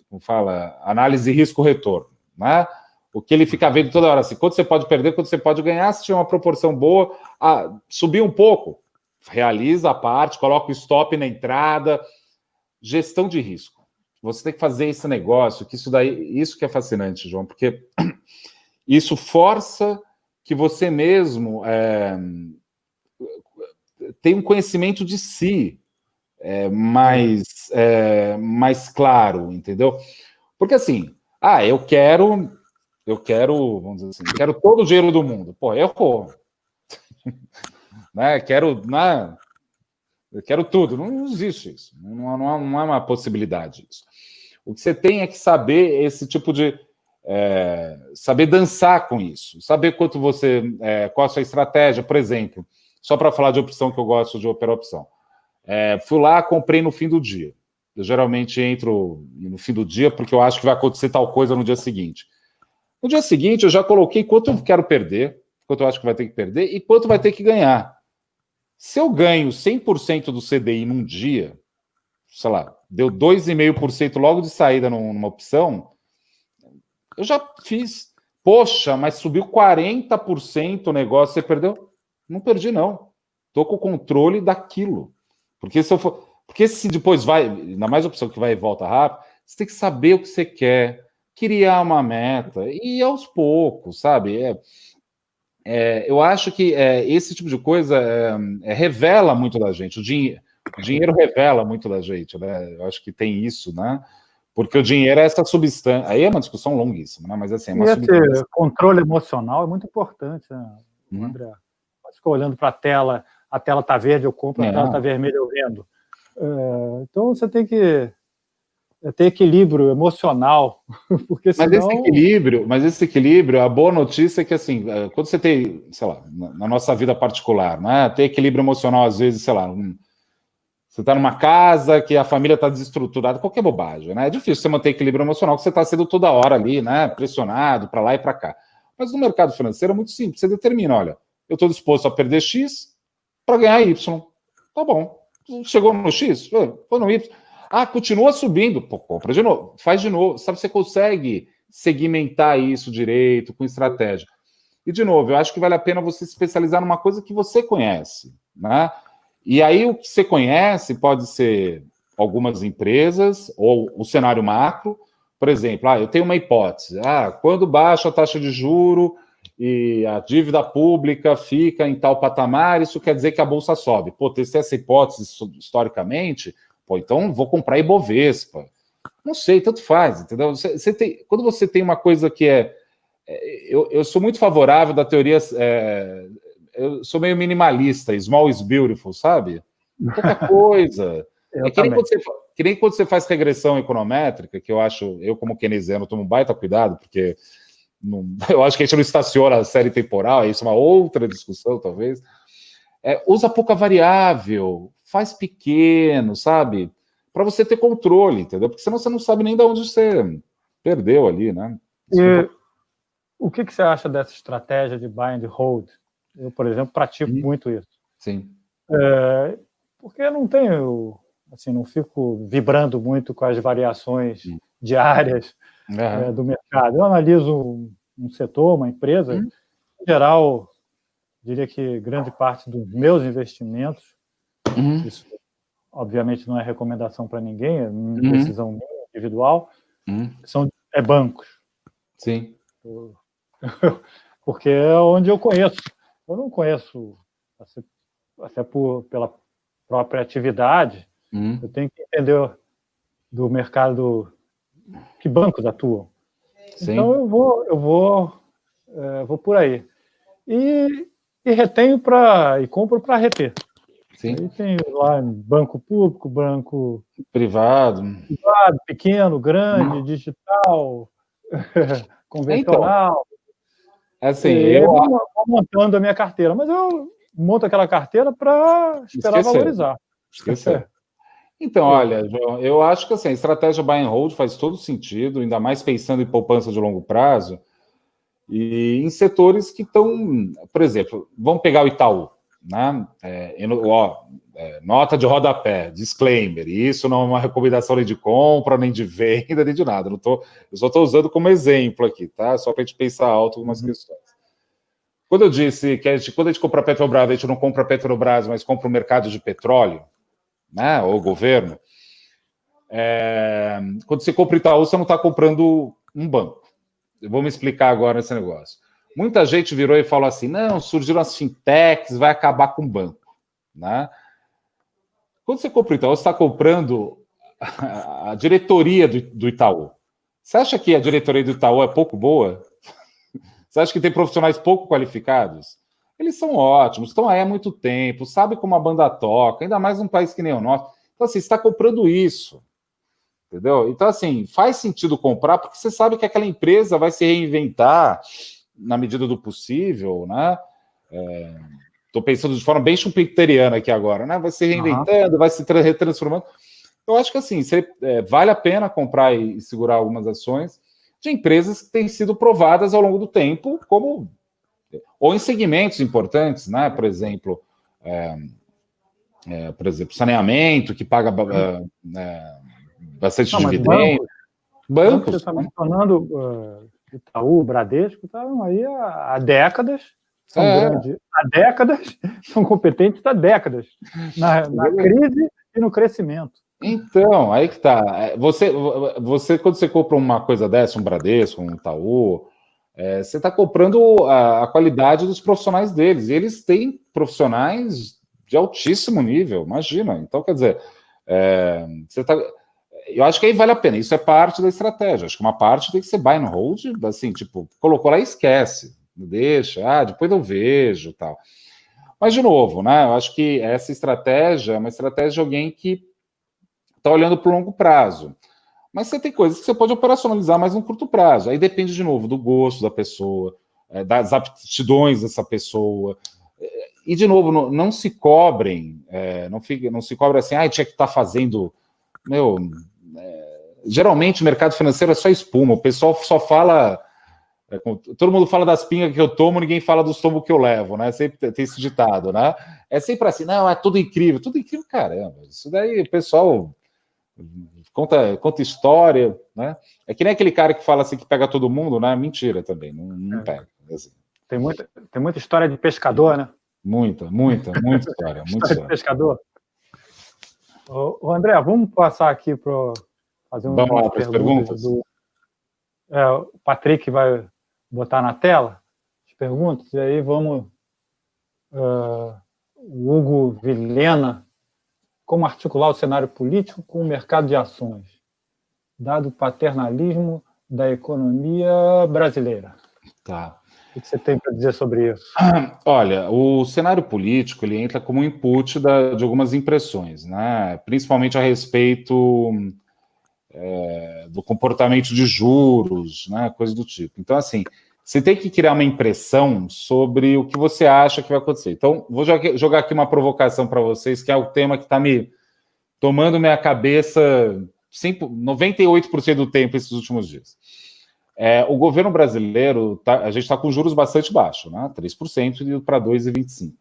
como fala, análise risco-retorno, né? O que ele fica vendo toda hora, assim, quanto você pode perder, quanto você pode ganhar, se tiver uma proporção boa, subir um pouco, realiza a parte, coloca o stop na entrada, gestão de risco. Você tem que fazer esse negócio, que isso que é fascinante, João, porque isso força que você mesmo tem um conhecimento de si mais claro, entendeu? Porque assim, eu quero, vamos dizer assim, quero todo o dinheiro do mundo. Pô, errou. Né? Eu quero tudo. Não existe isso. Não é uma possibilidade isso. O que você tem é que saber esse tipo de... saber dançar com isso, saber quanto você... qual a sua estratégia, por exemplo, só para falar de opção, que eu gosto de operar opção. Fui lá, comprei no fim do dia. Eu geralmente entro no fim do dia porque eu acho que vai acontecer tal coisa no dia seguinte. No dia seguinte, eu já coloquei quanto eu quero perder, quanto eu acho que vai ter que perder e quanto vai ter que ganhar. Se eu ganho 100% do CDI num dia, sei lá, deu 2,5% logo de saída numa opção, eu já fiz. Poxa, mas subiu 40% o negócio, você perdeu? Não perdi, não. Estou com o controle daquilo. Porque se depois vai, ainda mais opção que vai e volta rápido, você tem que saber o que você quer, criar uma meta, e aos poucos, sabe? Eu acho que esse tipo de coisa revela muito da gente. O dinheiro revela muito da gente, né? Eu acho que tem isso, né? Porque o dinheiro é essa substância. Aí é uma discussão longuíssima, né? Mas assim, é uma substância. Esse controle emocional é muito importante, né, André? Você fica olhando para a tela está verde, eu compro, a tela está vermelha, eu vendo. Então você tem que ter equilíbrio emocional, porque senão... Mas esse equilíbrio, a boa notícia é que, assim, quando você tem, sei lá, na nossa vida particular, né, ter equilíbrio emocional, às vezes, sei lá, você está numa casa que a família está desestruturada, qualquer bobagem, né? É difícil você manter equilíbrio emocional, porque você está sendo toda hora ali, né, pressionado para lá e para cá. Mas no mercado financeiro é muito simples, você determina, olha, eu estou disposto a perder X para ganhar Y. Tá bom. Chegou no X? Foi no Y. Continua subindo. Pô, compra de novo. Faz de novo. Sabe, você consegue segmentar isso direito, com estratégia. E, de novo, eu acho que vale a pena você se especializar numa coisa que você conhece, né? E aí o que você conhece pode ser algumas empresas ou o cenário macro. Por exemplo, eu tenho uma hipótese. Quando baixa a taxa de juro e a dívida pública fica em tal patamar, isso quer dizer que a bolsa sobe. Pô, testei essa hipótese historicamente, então vou comprar Ibovespa. Não sei, tanto faz, entendeu? Quando você tem uma coisa que eu sou muito favorável da teoria eu sou meio minimalista, small is beautiful, sabe? Pouca coisa. É que nem quando você faz regressão econométrica, que eu acho, eu como keynesiano tomo um baita cuidado, porque eu acho que a gente não estaciona a série temporal, isso é uma outra discussão, talvez. Usa pouca variável, faz pequeno, sabe? Para você ter controle, entendeu? Porque senão você não sabe nem de onde você perdeu ali, né? E o que você acha dessa estratégia de buy and hold? Eu, por exemplo, pratico muito isso. Sim. Porque eu não tenho, assim, não fico vibrando muito com as variações diárias do mercado. Eu analiso um setor, uma empresa, em geral, diria que grande parte dos meus investimentos, isso obviamente não é recomendação para ninguém, é decisão minha, individual, é bancos. Sim. Porque é onde eu conheço. Eu não conheço, até pela própria atividade, eu tenho que entender do mercado que bancos atuam. Sim. Então eu vou por aí. E retenho e compro para reter. Sim. Aí tem lá banco público, banco privado, pequeno, grande, digital, convencional. Então, assim, eu vou montando a minha carteira, mas eu monto aquela carteira para esperar valorizar. Esquecer. Então, olha, João, eu acho que assim, a estratégia buy and hold faz todo sentido, ainda mais pensando em poupança de longo prazo, e em setores que estão, por exemplo, vamos pegar o Itaú, né? Nota de rodapé, disclaimer, isso não é uma recomendação nem de compra, nem de venda, nem de nada. Eu só estou usando como exemplo aqui, tá? Só para a gente pensar alto algumas questões. Quando eu disse que quando a gente compra a Petrobras, a gente não compra a Petrobras, mas compra o mercado de petróleo, né? Ou o governo. Quando você compra o Itaú, você não está comprando um banco. Eu vou me explicar agora esse negócio. Muita gente virou e falou assim, não, surgiram as fintechs, vai acabar com o banco, né? Quando você compra o Itaú, você está comprando a diretoria do Itaú. Você acha que a diretoria do Itaú é pouco boa? Você acha que tem profissionais pouco qualificados? Eles são ótimos, estão aí há muito tempo, sabem como a banda toca, ainda mais num país que nem o nosso. Então, assim, você está comprando isso, entendeu? Então, assim, faz sentido comprar, porque você sabe que aquela empresa vai se reinventar na medida do possível, né? Estou pensando de forma bem schumpeteriana aqui agora, né? Vai se reinventando, vai se retransformando. Eu acho que assim, vale a pena comprar e segurar algumas ações de empresas que têm sido provadas ao longo do tempo, ou em segmentos importantes, né? Por exemplo, saneamento, que paga bastante dividendo. Bancos. Você está mencionando Itaú, Bradesco, estavam aí há décadas. São grandes há décadas, são competentes há décadas, na crise e no crescimento. Então, aí que tá. Você, quando você compra uma coisa dessa, um Bradesco, um Itaú, você está comprando a qualidade dos profissionais deles. E eles têm profissionais de altíssimo nível, imagina. Então, quer dizer, eu acho que aí vale a pena. Isso é parte da estratégia. Acho que uma parte tem que ser buy and hold, assim, tipo, colocou lá e esquece. Deixa, depois eu vejo, tal. Mas, de novo, né, eu acho que essa estratégia é uma estratégia de alguém que está olhando para o longo prazo. Mas você tem coisas que você pode operacionalizar mais no curto prazo. Aí depende, de novo, do gosto da pessoa, das aptidões dessa pessoa. E, de novo, não se cobrem, não se cobre assim, tinha que estar fazendo... geralmente o mercado financeiro é só espuma, o pessoal só fala... todo mundo fala das pingas que eu tomo, ninguém fala dos tombos que eu levo, né? Sempre tem esse ditado, né? É sempre assim, não, é tudo incrível, caramba. Isso daí o pessoal conta história, né? É que nem aquele cara que fala assim que pega todo mundo, né? Mentira também, não pega. Assim. Tem muita história de pescador, né? Muita história, muita história. De pescador. Ô, André, vamos passar aqui para fazer umas perguntas. O Patrick vai botar na tela as perguntas, e aí vamos... o Hugo Vilhena, como articular o cenário político com o mercado de ações, dado o paternalismo da economia brasileira? Tá. O que você tem para dizer sobre isso? Olha, o cenário político ele entra como input de algumas impressões, né? Principalmente a respeito do comportamento de juros, né? Coisa do tipo. Então, assim, você tem que criar uma impressão sobre o que você acha que vai acontecer. Então, vou jogar aqui uma provocação para vocês, que é o tema que está me tomando minha cabeça 98% do tempo esses últimos dias. O governo brasileiro, a gente está com juros bastante baixos, né? 3% e para 2,25%.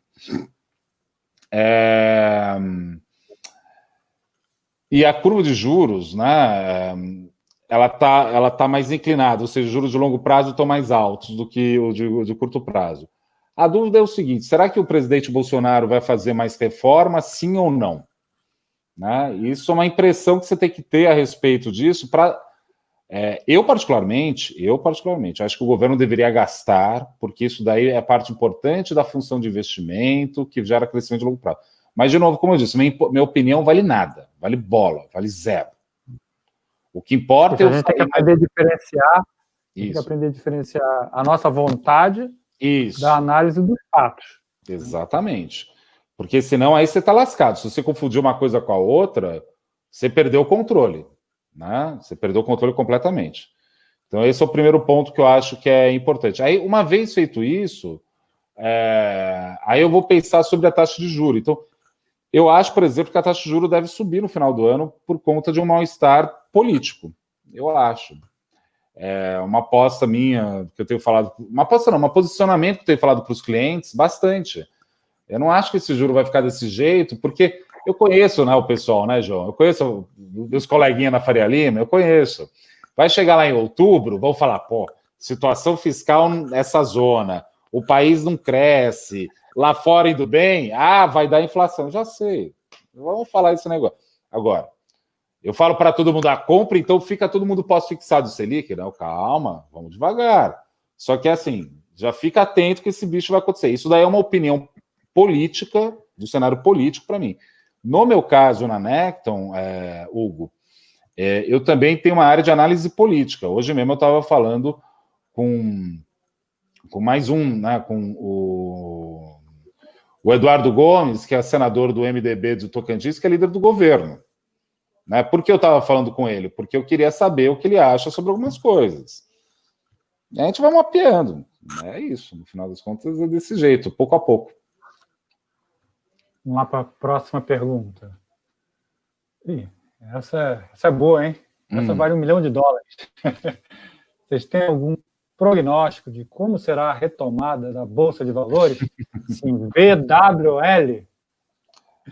E a curva de juros, né, ela tá mais inclinada, ou seja, os juros de longo prazo estão mais altos do que o de curto prazo. A dúvida é o seguinte, será que o presidente Bolsonaro vai fazer mais reforma, sim ou não? Né? Isso é uma impressão que você tem que ter a respeito disso para... Eu particularmente, acho que o governo deveria gastar, porque isso daí é parte importante da função de investimento que gera crescimento de longo prazo. Mas, de novo, como eu disse, minha opinião vale nada, vale bola, vale zero. O que importa a gente tem que aprender a diferenciar, tem que aprender a diferenciar a nossa vontade da análise dos fatos. Exatamente. Porque senão aí você está lascado. Se você confundir uma coisa com a outra, você perdeu o controle. Né? Você perdeu o controle completamente. Então, esse é o primeiro ponto que eu acho que é importante. Aí, uma vez feito isso, aí eu vou pensar sobre a taxa de juros. Então, eu acho, por exemplo, que a taxa de juros deve subir no final do ano por conta de um mal-estar político. Eu acho. É uma aposta minha, que eu tenho falado... Uma aposta não, um posicionamento que eu tenho falado para os clientes bastante. Eu não acho que esse juro vai ficar desse jeito, porque... Eu conheço, né, o pessoal, né, João? Eu conheço meus coleguinhas na Faria Lima, eu conheço. Vai chegar lá em outubro, vão falar, pô, situação fiscal nessa zona, o país não cresce, lá fora indo bem, vai dar inflação. Já sei, vamos falar esse negócio. Agora, eu falo para todo mundo, compra, então fica todo mundo pós-fixado o Selic, não, calma, vamos devagar. Só que assim, já fica atento que esse bicho vai acontecer. Isso daí é uma opinião política, do cenário político para mim. No meu caso, na Necton, Hugo, eu também tenho uma área de análise política. Hoje mesmo eu estava falando com mais um, né, com o Eduardo Gomes, que é senador do MDB do Tocantins, que é líder do governo. Né? Por que eu estava falando com ele? Porque eu queria saber o que ele acha sobre algumas coisas. E a gente vai mapeando. É isso, no final das contas é desse jeito, pouco a pouco. Vamos lá para a próxima pergunta. Essa é boa, hein? Essa vale $1 milhão. Vocês têm algum prognóstico de como será a retomada da Bolsa de Valores? Sim, VWL?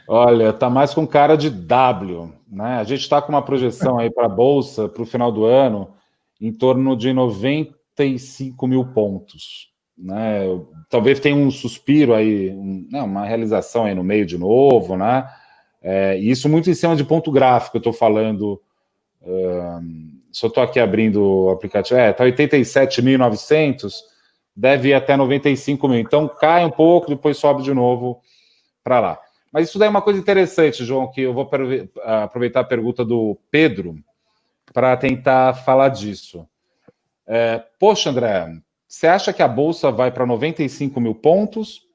Olha, tá mais com cara de W, né? A gente está com uma projeção aí para a Bolsa para o final do ano em torno de 95 mil pontos. Né? Talvez tenha um suspiro aí, uma realização aí no meio de novo, né? E isso muito em cima de ponto gráfico, eu estou falando. Se eu estou aqui abrindo o aplicativo, está 87.900, deve ir até 95 mil. Então cai um pouco, depois sobe de novo para lá. Mas isso daí é uma coisa interessante, João, que eu vou aproveitar a pergunta do Pedro para tentar falar disso. Poxa, André, você acha que a Bolsa vai para 95 mil pontos?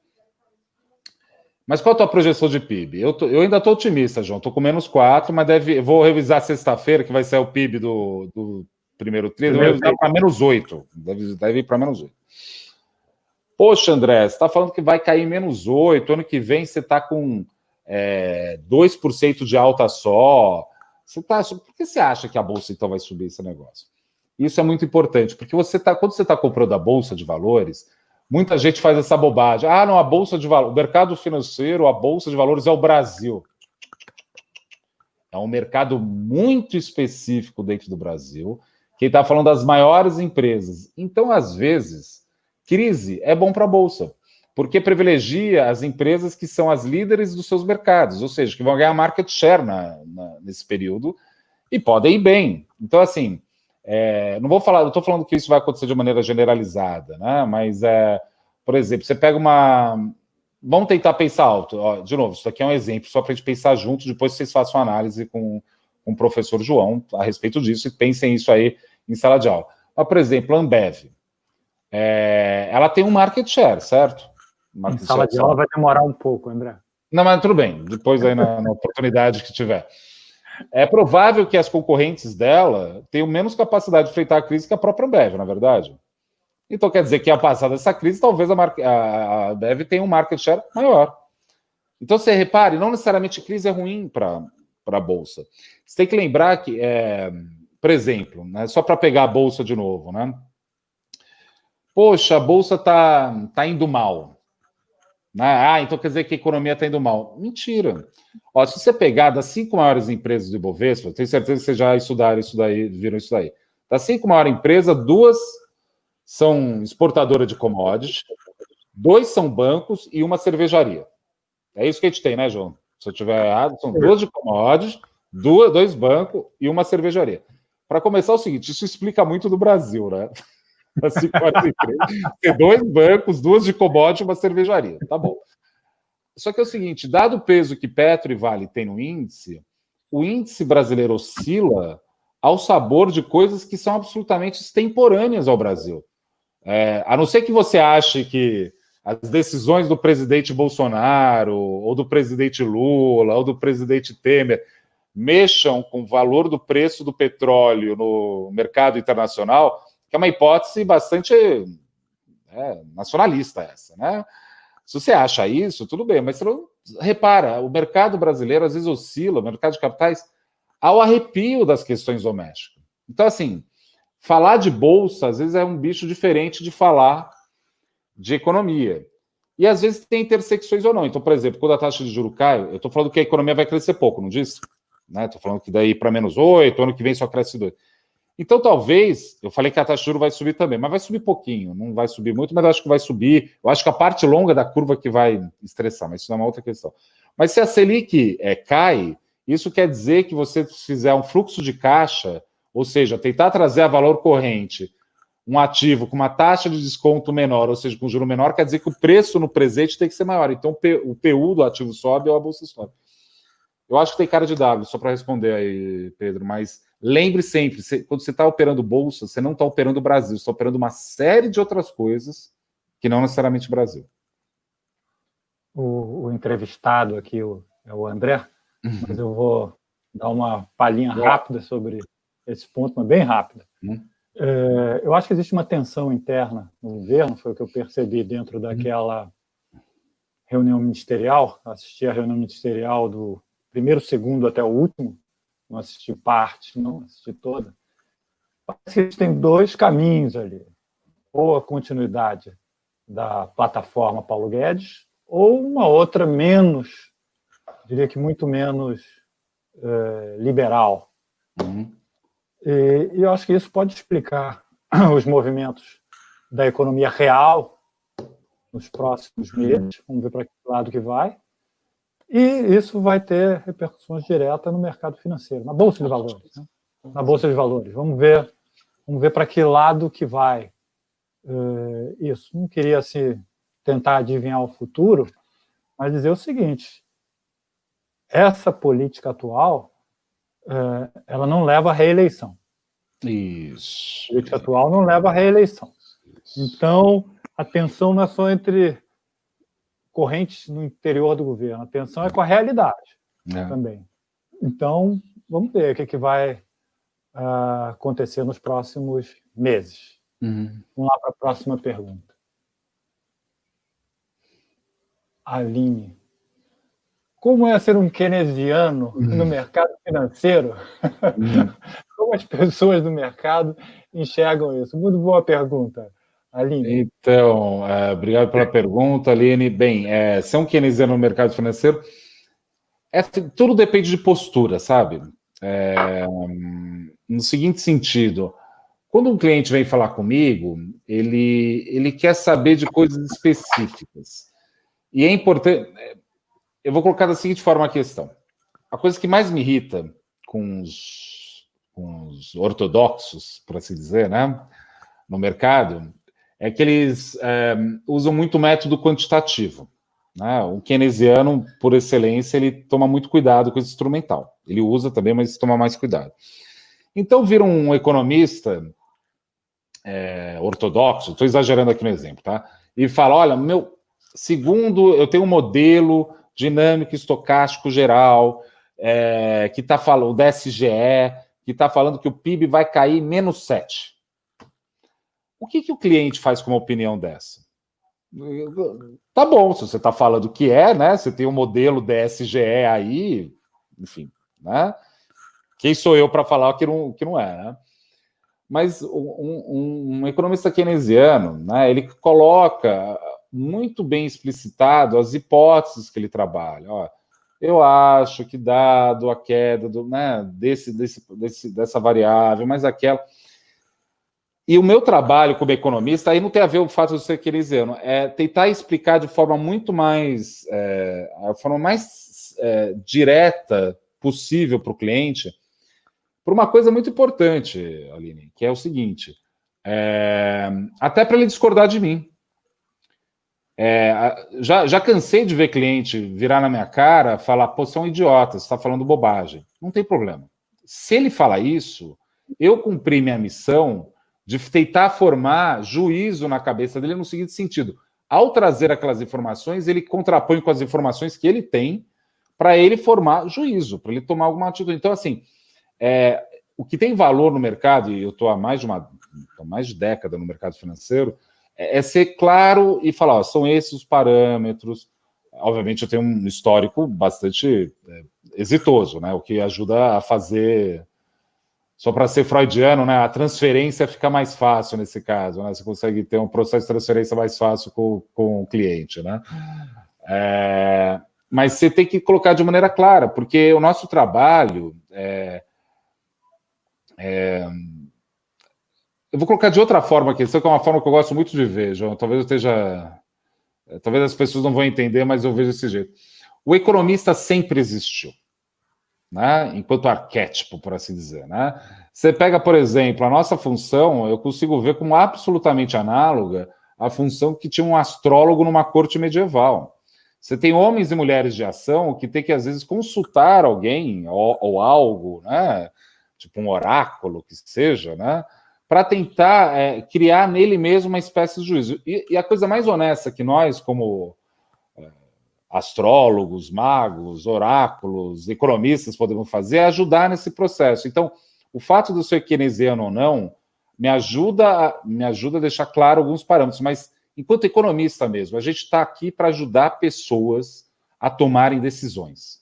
Mas qual a tua projeção de PIB? Eu ainda estou otimista, João. Estou com -4, mas vou revisar sexta-feira, que vai ser o PIB do primeiro trimestre. Vou revisar para -8. Deve ir para -8. Poxa, André, você está falando que vai cair -8. Ano que vem você está com 2% de alta só. Por que você acha que a Bolsa então vai subir esse negócio? Isso é muito importante, porque quando você está comprando a Bolsa de Valores, muita gente faz essa bobagem. Não, a Bolsa de Valores, o mercado financeiro, a Bolsa de Valores é o Brasil. É um mercado muito específico dentro do Brasil, que está falando das maiores empresas. Então, às vezes, crise é bom para a Bolsa, porque privilegia as empresas que são as líderes dos seus mercados, ou seja, que vão ganhar market share nesse período e podem ir bem. Então, assim, não estou falando que isso vai acontecer de maneira generalizada, né? Mas, por exemplo, você pega vamos tentar pensar alto. De novo, isso aqui é um exemplo só para a gente pensar junto, depois vocês façam análise com o professor João a respeito disso e pensem isso aí em sala de aula. Mas, por exemplo, a Ambev. ela tem um market share, certo? Em sala de aula vai demorar um pouco, André. Não, mas tudo bem, depois aí na oportunidade que tiver. É provável que as concorrentes dela tenham menos capacidade de enfrentar a crise que a própria Ambev, na verdade. Então quer dizer que, ao passar dessa crise, talvez a Ambev tenha um market share maior. Então você repare, não necessariamente crise é ruim para a Bolsa. Você tem que lembrar que, por exemplo, né, só para pegar a Bolsa de novo, né? Poxa, a Bolsa tá indo mal. Né? Então quer dizer que a economia está indo mal. Mentira. Ó, se você pegar das 5 maiores empresas do Ibovespa, tenho certeza que vocês já estudaram isso daí, viram isso daí. Das 5 maiores empresas, 2 são exportadoras de commodities, 2 são bancos e uma cervejaria. É isso que a gente tem, né, João? Se eu estiver errado, são 2 de commodities, 2 bancos e uma cervejaria. Para começar, é o seguinte, isso explica muito do Brasil, né? Das 5 maiores empresas, ter 2 bancos, 2 de commodities e uma cervejaria. Tá bom. Só que é o seguinte, dado o peso que Petro e Vale têm no índice, o índice brasileiro oscila ao sabor de coisas que são absolutamente extemporâneas ao Brasil. A não ser que você ache que as decisões do presidente Bolsonaro, ou do presidente Lula, ou do presidente Temer, mexam com o valor do preço do petróleo no mercado internacional, que é uma hipótese bastante nacionalista essa, né? Se você acha isso, tudo bem, mas você não repara, o mercado brasileiro às vezes oscila, o mercado de capitais, ao arrepio das questões domésticas. Então, assim, falar de bolsa, às vezes, é um bicho diferente de falar de economia. E, às vezes, tem intersecções ou não. Então, por exemplo, quando a taxa de juros cai, eu estou falando que a economia vai crescer pouco, não disse? Estou falando que daí para -8, ano que vem só cresce 2. Então, talvez, eu falei que a taxa de juros vai subir também, mas vai subir pouquinho, não vai subir muito, mas eu acho que vai subir. Eu acho que a parte longa da curva que vai estressar, mas isso é uma outra questão. Mas se a Selic cai, isso quer dizer que você fizer um fluxo de caixa, ou seja, tentar trazer a valor corrente um ativo com uma taxa de desconto menor, ou seja, com juro menor, quer dizer que o preço no presente tem que ser maior. Então, o PU do ativo sobe ou a bolsa sobe. Eu acho que tem cara de W, só para responder aí, Pedro, mas lembre sempre, quando você está operando bolsa, você não está operando o Brasil, você está operando uma série de outras coisas que não necessariamente o Brasil. O entrevistado aqui é o André, mas eu vou dar uma palhinha rápida sobre esse ponto, mas bem rápida. Eu acho que existe uma tensão interna no governo, foi o que eu percebi dentro daquela reunião ministerial, assisti a reunião ministerial do primeiro, segundo até o último, não assisti parte, não assisti toda. Parece que tem 2 caminhos ali, ou a continuidade da plataforma Paulo Guedes, ou uma outra menos, diria que muito menos liberal. E eu acho que isso pode explicar os movimentos da economia real nos próximos meses. Vamos ver para que lado que vai. E isso vai ter repercussões diretas no mercado financeiro, na Bolsa de Valores. Né? Na Bolsa de Valores. Vamos ver para que lado que vai isso. Não queria tentar adivinhar o futuro, mas dizer o seguinte: essa política atual ela não leva à reeleição. Isso. A política atual não leva à reeleição. Então, a tensão não é só entre correntes no interior do governo, a tensão é com a realidade também. Então, vamos ver o que vai acontecer nos próximos meses. Vamos lá para a próxima pergunta. Aline. Como é ser um keynesiano no mercado financeiro? Como as pessoas do mercado enxergam isso? Muito boa pergunta, Aline. Então, obrigado pela pergunta, Aline. Bem, ser um keynesiano no mercado financeiro, tudo depende de postura, sabe? No seguinte sentido, quando um cliente vem falar comigo, ele quer saber de coisas específicas. E é importante... Eu vou colocar da seguinte forma a questão. A coisa que mais me irrita com os ortodoxos, por assim dizer, né, no mercado, é que eles usam muito método quantitativo. Né? O keynesiano, por excelência, ele toma muito cuidado com esse instrumental. Ele usa também, mas toma mais cuidado. Então, vira um economista ortodoxo, estou exagerando aqui no exemplo, tá? E fala, olha, segundo, eu tenho um modelo dinâmico estocástico geral, que está falando, o DSGE, que está falando que o PIB vai cair menos 7. O que o cliente faz com uma opinião dessa? Tá bom, se você está falando que né? Você tem um modelo DSGE aí, enfim, né? Quem sou eu para falar que não é, né? Mas um economista keynesiano, né? Ele coloca muito bem explicitado as hipóteses que ele trabalha. Ó, eu acho que dado a queda dessa variável, mas aquela... E o meu trabalho como economista, aí não tem a ver o fato de ser keynesiano, é tentar explicar de forma muito mais, a forma mais direta possível para o cliente, por uma coisa muito importante, Aline, que é o seguinte, até para ele discordar de mim. Já cansei de ver cliente virar na minha cara, falar, pô, você é um idiota, você está falando bobagem. Não tem problema. Se ele falar isso, eu cumpri minha missão de tentar formar juízo na cabeça dele no seguinte sentido. Ao trazer aquelas informações, ele contrapõe com as informações que ele tem para ele formar juízo, para ele tomar alguma atitude. Então, assim, o que tem valor no mercado, e eu estou há mais de década no mercado financeiro, é ser claro e falar, ó, são esses os parâmetros. Obviamente, eu tenho um histórico bastante exitoso, né? O que ajuda a fazer... Só para ser freudiano, né, a transferência fica mais fácil nesse caso, né? Você consegue ter um processo de transferência mais fácil com o cliente, né? Mas você tem que colocar de maneira clara, porque o nosso trabalho eu vou colocar de outra forma aqui, isso é uma forma que eu gosto muito de ver, João. Talvez as pessoas não vão entender, mas eu vejo desse jeito. O economista sempre existiu, né? Enquanto arquétipo, por assim dizer, né? Você pega, por exemplo, a nossa função, eu consigo ver como absolutamente análoga à função que tinha um astrólogo numa corte medieval. Você tem homens e mulheres de ação que tem que, às vezes, consultar alguém ou algo, né? Tipo um oráculo, que seja, né? Para tentar criar nele mesmo uma espécie de juízo. E a coisa mais honesta que nós, como astrólogos, magos, oráculos, economistas podemos fazer é ajudar nesse processo. Então, o fato de eu ser keynesiano ou não me ajuda a deixar claro alguns parâmetros, mas enquanto economista mesmo, a gente está aqui para ajudar pessoas a tomarem decisões.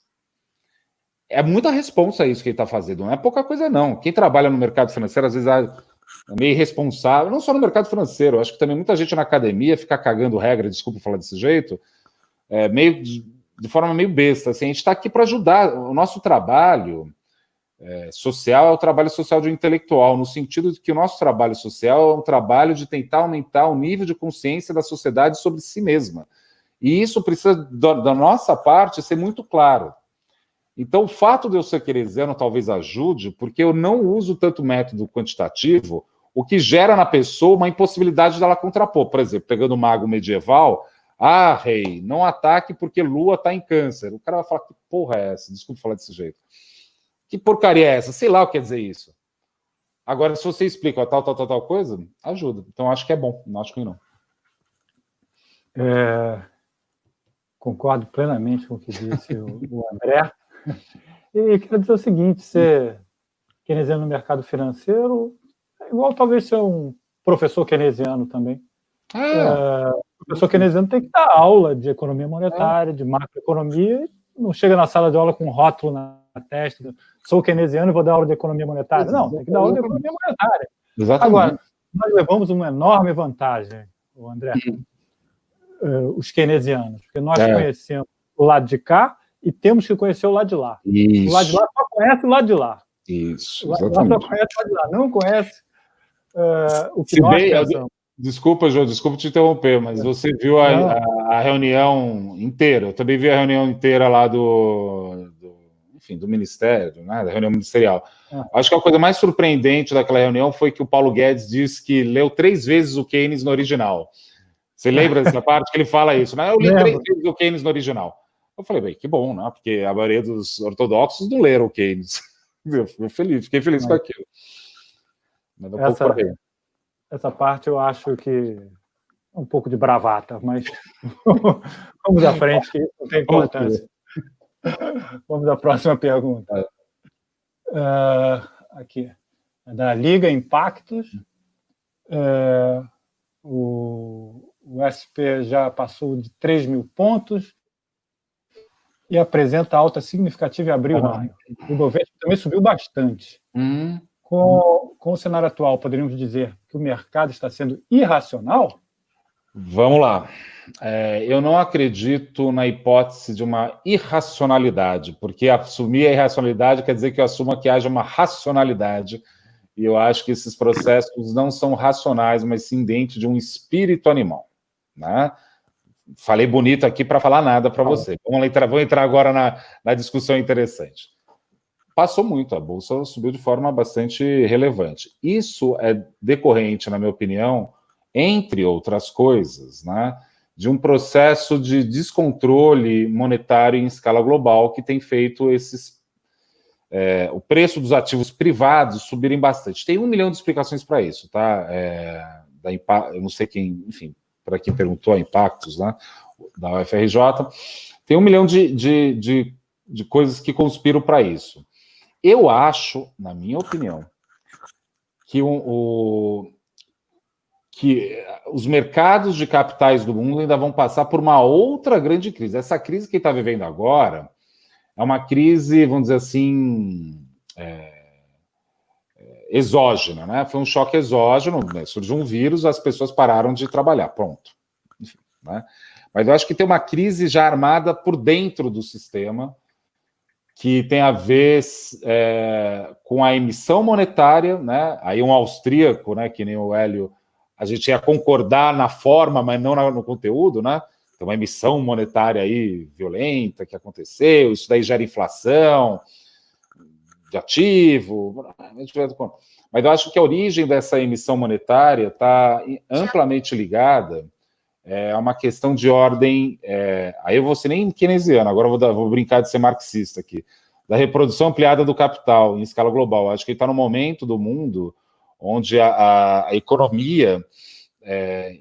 É muita responsa isso que ele está fazendo, não é pouca coisa não. Quem trabalha no mercado financeiro, às vezes, é meio irresponsável, não só no mercado financeiro, acho que também muita gente na academia fica cagando regra, desculpa falar desse jeito, meio de forma meio besta. Assim, a gente está aqui para ajudar. O nosso trabalho social é o trabalho social de um intelectual, no sentido de que o nosso trabalho social é um trabalho de tentar aumentar o nível de consciência da sociedade sobre si mesma. E isso precisa, da nossa parte, ser muito claro. Então, o fato de eu ser keynesiano talvez ajude, porque eu não uso tanto método quantitativo, o que gera na pessoa uma impossibilidade dela contrapor. Por exemplo, pegando o mago medieval, rei, não ataque porque Lua está em câncer. O cara vai falar, que porra é essa? Desculpa falar desse jeito. Que porcaria é essa? Sei lá o que quer dizer isso. Agora, se você explica tal coisa, ajuda. Então, acho que é bom, não acho que não. Concordo plenamente com o que disse o André. E quero dizer o seguinte, ser keynesiano no mercado financeiro é igual talvez ser um professor keynesiano também. O professor keynesiano tem que dar aula de economia monetária, de macroeconomia, não chega na sala de aula com um rótulo na testa, sou keynesiano e vou dar aula de economia monetária. Não, tem que dar aula de economia monetária. Exatamente. Agora, nós levamos uma enorme vantagem, André, os keynesianos, porque nós conhecemos o lado de cá e temos que conhecer o lado de lá. Isso. O lado de lá só conhece o lado de lá. Isso, o lado exatamente. de lá só conhece o lado de lá, não conhece o que nós pensamos. Desculpa, João, desculpa te interromper, mas você viu a reunião inteira. Eu também vi a reunião inteira lá do Ministério, né, da reunião ministerial. Acho que a coisa mais surpreendente daquela reunião foi que o Paulo Guedes disse que leu 3 vezes o Keynes no original. Você lembra dessa parte que ele fala isso? Né? Eu li 3 vezes o Keynes no original. Eu falei, bem, que bom, né? Porque a maioria dos ortodoxos não leram o Keynes. Eu fiquei feliz com aquilo. Mas um pouco por aí. essa parte eu acho que é um pouco de bravata, mas vamos à frente, que isso não tem importância. Vamos à próxima pergunta. Aqui, é da Liga Impactos. O SP já passou de 3 mil pontos e apresenta alta significativa em abril e maio. O Bovespa também subiu bastante. Com o cenário atual, poderíamos dizer que o mercado está sendo irracional? Vamos lá. Eu não acredito na hipótese de uma irracionalidade, porque assumir a irracionalidade quer dizer que eu assuma que haja uma racionalidade, e eu acho que esses processos não são racionais, mas sim dentro de um espírito animal, né? Falei bonito aqui para falar nada para você. Vamos entrar agora na discussão interessante. Passou muito, a Bolsa subiu de forma bastante relevante. Isso é decorrente, na minha opinião, entre outras coisas, né, de um processo de descontrole monetário em escala global que tem feito o preço dos ativos privados subirem bastante. Tem 1 milhão de explicações para isso, tá? Eu não sei quem, enfim, para quem perguntou, a Impactos, né, da UFRJ, tem 1 milhão de coisas que conspiram para isso. Eu acho, na minha opinião, que que os mercados de capitais do mundo ainda vão passar por uma outra grande crise. Essa crise que está vivendo agora é uma crise, vamos dizer assim, exógena, né? Foi um choque exógeno, né? Surgiu um vírus, as pessoas pararam de trabalhar, pronto. Enfim, né? Mas eu acho que tem uma crise já armada por dentro do sistema, que tem a ver com a emissão monetária, né? Aí um austríaco, né, que nem o Hélio, a gente ia concordar na forma, mas não no conteúdo, né? Tem uma emissão monetária aí violenta que aconteceu, isso daí gera inflação de ativo, mas eu acho que a origem dessa emissão monetária está amplamente ligada a uma questão de ordem, aí eu vou ser nem keynesiano, agora eu vou brincar de ser marxista aqui, da reprodução ampliada do capital em escala global. Acho que está no momento do mundo onde a economia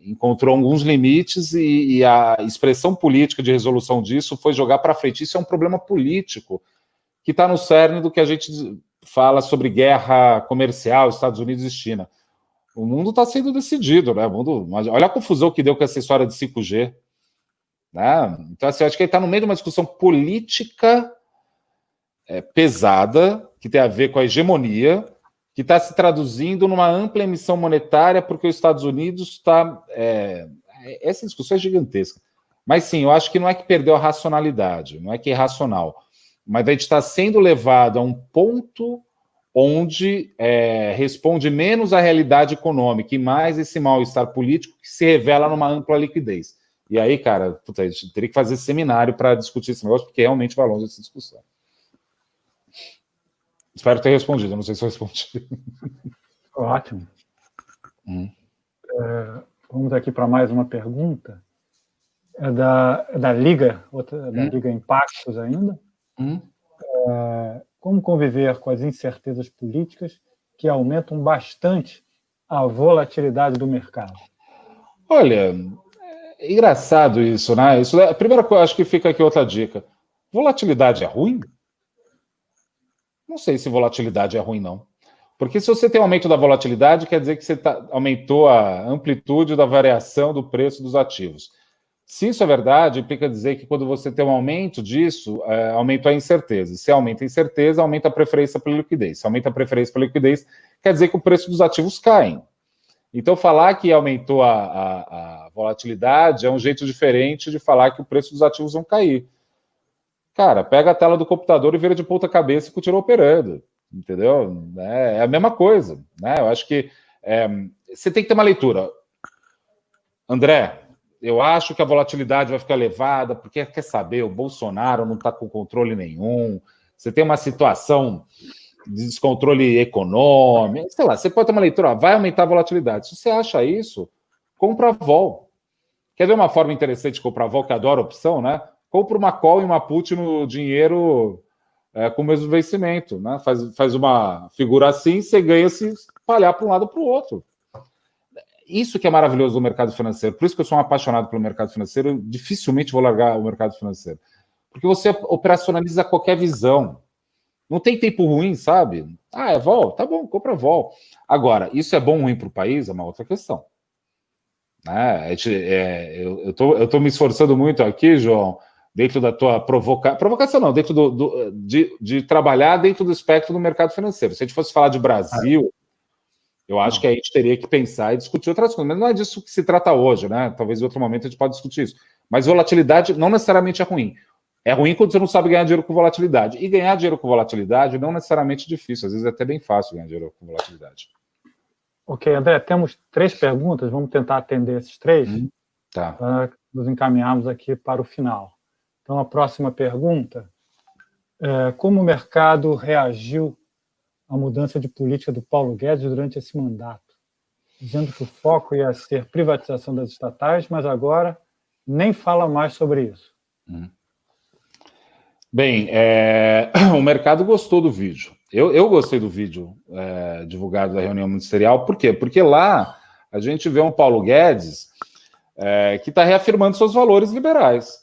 encontrou alguns limites e a expressão política de resolução disso foi jogar para frente. Isso é um problema político que está no cerne do que a gente fala sobre guerra comercial, Estados Unidos e China. O mundo está sendo decidido, né? Olha a confusão que deu com essa história de 5G. Né? Então, assim, eu acho que ele está no meio de uma discussão política pesada, que tem a ver com a hegemonia, que está se traduzindo numa ampla emissão monetária, porque os Estados Unidos está... essa discussão é gigantesca. Mas, sim, eu acho que não é que perdeu a racionalidade, não é que é irracional, mas a gente está sendo levado a um ponto onde responde menos à realidade econômica e mais esse mal-estar político que se revela numa ampla liquidez. E aí, cara, a gente teria que fazer seminário para discutir esse negócio, porque realmente vai longe dessa discussão. Espero ter respondido, não sei se eu respondi. Ótimo. Vamos aqui para mais uma pergunta. É da Liga, da Liga Impactos ainda. Como conviver com as incertezas políticas que aumentam bastante a volatilidade do mercado? Olha, é engraçado isso, né? Isso a primeira coisa, acho que fica aqui outra dica. Volatilidade é ruim? Não sei se volatilidade é ruim, não. Porque se você tem um aumento da volatilidade, quer dizer que você aumentou a amplitude da variação do preço dos ativos. Se isso é verdade, implica dizer que quando você tem um aumento disso, aumenta a incerteza. Se aumenta a incerteza, aumenta a preferência pela liquidez. Se aumenta a preferência pela liquidez, quer dizer que o preço dos ativos cai. Então, falar que aumentou a volatilidade é um jeito diferente de falar que o preço dos ativos vão cair. Cara, pega a tela do computador e vira de ponta cabeça e continua operando. Entendeu? É a mesma coisa. Né? Eu acho que você tem que ter uma leitura. André, eu acho que a volatilidade vai ficar elevada, porque quer saber, o Bolsonaro não está com controle nenhum, você tem uma situação de descontrole econômico, sei lá, você pode ter uma leitura, vai aumentar a volatilidade. Se você acha isso, compra a vol. Quer ver uma forma interessante de comprar a vol, que adora opção, né? Compra uma call e uma put no dinheiro com o mesmo vencimento, né? Faz uma figura assim, você ganha se espalhar para um lado ou para o outro. isso que é maravilhoso do mercado financeiro. Por isso que eu sou um apaixonado pelo mercado financeiro. Eu dificilmente vou largar o mercado financeiro. Porque você operacionaliza qualquer visão. Não tem tempo ruim, sabe? Ah, é vol? Tá bom, compra vol. Agora, isso é bom ou ruim para o país? É uma outra questão. Né? Eu tô me esforçando muito aqui, João, dentro da tua provocação, não, dentro de trabalhar dentro do espectro do mercado financeiro. Se a gente fosse falar de Brasil, eu acho que a gente teria que pensar e discutir outras coisas, mas não é disso que se trata hoje, né? Talvez em outro momento a gente pode discutir isso. Mas volatilidade não necessariamente é ruim. É ruim quando você não sabe ganhar dinheiro com volatilidade. E ganhar dinheiro com volatilidade não necessariamente é difícil, às vezes é até bem fácil ganhar dinheiro com volatilidade. Ok, André, temos 3 perguntas, vamos tentar atender esses 3, tá, para nos encaminharmos aqui para o final. Então, a próxima pergunta é: como o mercado reagiu à mudança de política do Paulo Guedes durante esse mandato? Dizendo que o foco ia ser privatização das estatais, mas agora nem fala mais sobre isso. Bem, o mercado gostou do vídeo. Eu gostei do vídeo divulgado da reunião ministerial. Por quê? Porque lá a gente vê um Paulo Guedes que está reafirmando seus valores liberais.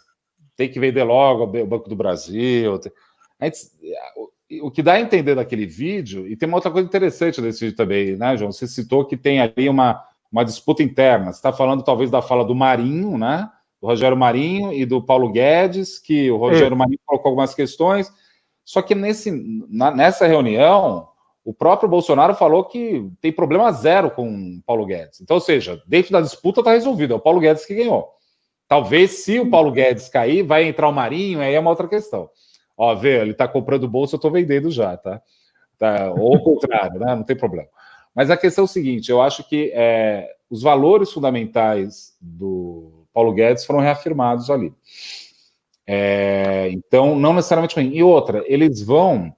Tem que vender logo o Banco do Brasil. O que dá a entender daquele vídeo, e tem uma outra coisa interessante desse vídeo também, né, João? Você citou que tem ali uma disputa interna. Você está falando talvez da fala do Marinho, né? Do Rogério Marinho e do Paulo Guedes, que o Rogério Marinho colocou algumas questões, só que nessa reunião, o próprio Bolsonaro falou que tem problema zero com o Paulo Guedes. Então, ou seja, dentro da disputa está resolvido, é o Paulo Guedes que ganhou. Talvez, se o Paulo Guedes cair, vai entrar o Marinho, aí é uma outra questão. Ó, vê, ele está comprando bolsa, eu estou vendendo já, tá? Ou o contrário, né? Não tem problema. Mas a questão é o seguinte, eu acho que os valores fundamentais do Paulo Guedes foram reafirmados ali. Então, não necessariamente ruim. E outra, eles vão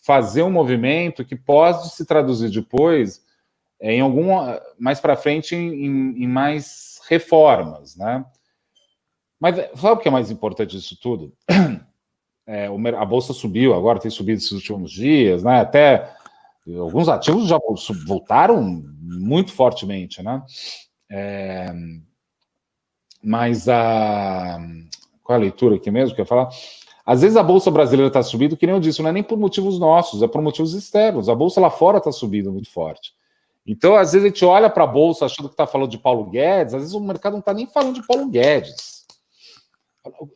fazer um movimento que pode se traduzir depois em mais para frente em mais reformas, né? Mas sabe o que é mais importante disso tudo? A bolsa subiu agora, tem subido esses últimos dias, né? Até alguns ativos já voltaram muito fortemente, né? Mas qual é a leitura aqui mesmo que eu ia falar? Às vezes a Bolsa brasileira está subindo, que nem eu disse, não é nem por motivos nossos, é por motivos externos. A Bolsa lá fora está subindo muito forte. Então, às vezes a gente olha para a Bolsa achando que está falando de Paulo Guedes, às vezes o mercado não está nem falando de Paulo Guedes.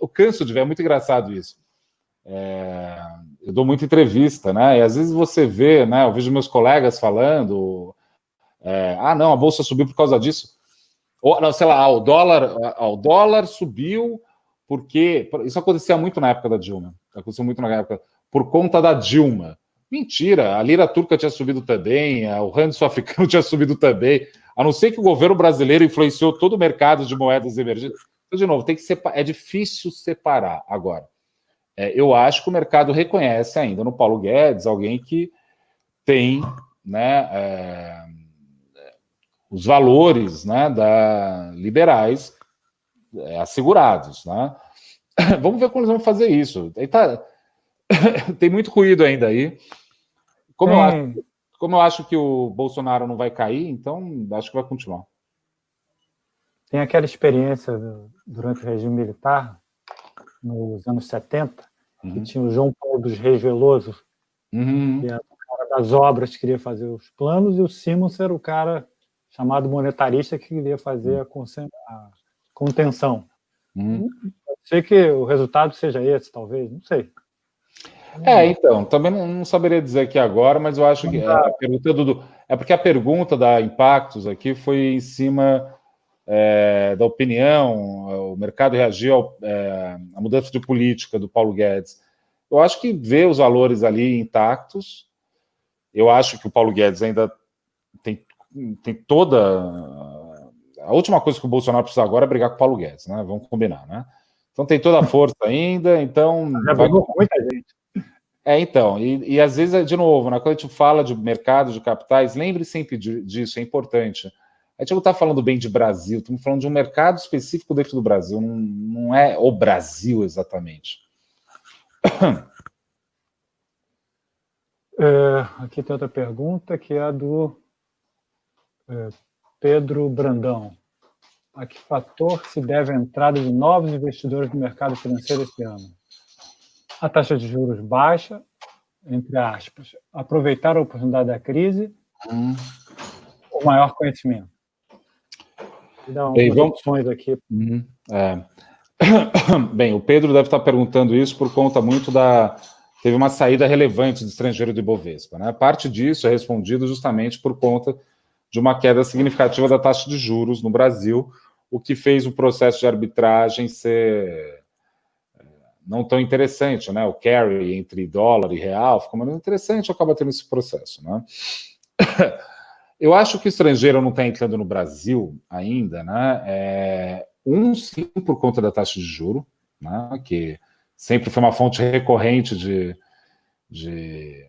Eu canso de ver, é muito engraçado isso. Eu dou muita entrevista, né? E às vezes você vê, né? Eu vejo meus colegas falando, não, a Bolsa subiu por causa disso. Ou, não, sei lá, o dólar subiu porque... Isso acontecia muito na época da Dilma. Aconteceu muito na época... Por conta da Dilma. Mentira, a lira turca tinha subido também, o rand sul-africano tinha subido também. A não ser que o governo brasileiro influenciou todo o mercado de moedas emergentes. Então, de novo, tem que é difícil separar. Agora, eu acho que o mercado reconhece ainda no Paulo Guedes alguém que tem, né, os valores, né, liberais assegurados, né? Vamos ver como eles vão fazer isso. Tem muito ruído ainda aí. Como eu acho que o Bolsonaro não vai cair, então acho que vai continuar. Tem aquela experiência durante o regime militar, nos anos 70, que tinha o João Paulo dos Reis Veloso, que era o cara das obras, que queria fazer os planos, e o Simons era o cara chamado monetarista que queria fazer a contenção. Pode ser que o resultado seja esse, talvez, não sei. Então, também não saberia dizer aqui agora, mas eu acho que a pergunta é porque a pergunta da Impactos aqui foi em cima da opinião, o mercado reagiu à mudança de política do Paulo Guedes. Eu acho que vê os valores ali intactos. Eu acho que o Paulo Guedes ainda tem toda... A última coisa que o Bolsonaro precisa agora é brigar com o Paulo Guedes, né? Vamos combinar, né? Então tem toda a força ainda, então... Já brigou com muita gente. Então, e às vezes, de novo, né, quando a gente fala de mercado de capitais, lembre sempre disso, é importante. A gente não está falando bem de Brasil, estamos falando de um mercado específico dentro do Brasil, não é o Brasil exatamente. Aqui tem outra pergunta, que é a do Pedro Brandão. A que fator se deve a entrada de novos investidores no mercado financeiro esse ano? A taxa de juros baixa, entre aspas, aproveitar a oportunidade da crise, ou maior conhecimento? Vou dar umas opções aqui. Bem, o Pedro deve estar perguntando isso por conta muito teve uma saída relevante do estrangeiro do Ibovespa, né? Parte disso é respondido justamente por conta de uma queda significativa da taxa de juros no Brasil, o que fez o processo de arbitragem ser não tão interessante, né? O carry entre dólar e real ficou menos interessante, acaba tendo esse processo, né? Eu acho que o estrangeiro não está entrando no Brasil ainda, né? Sim, por conta da taxa de juro, né? Que sempre foi uma fonte recorrente de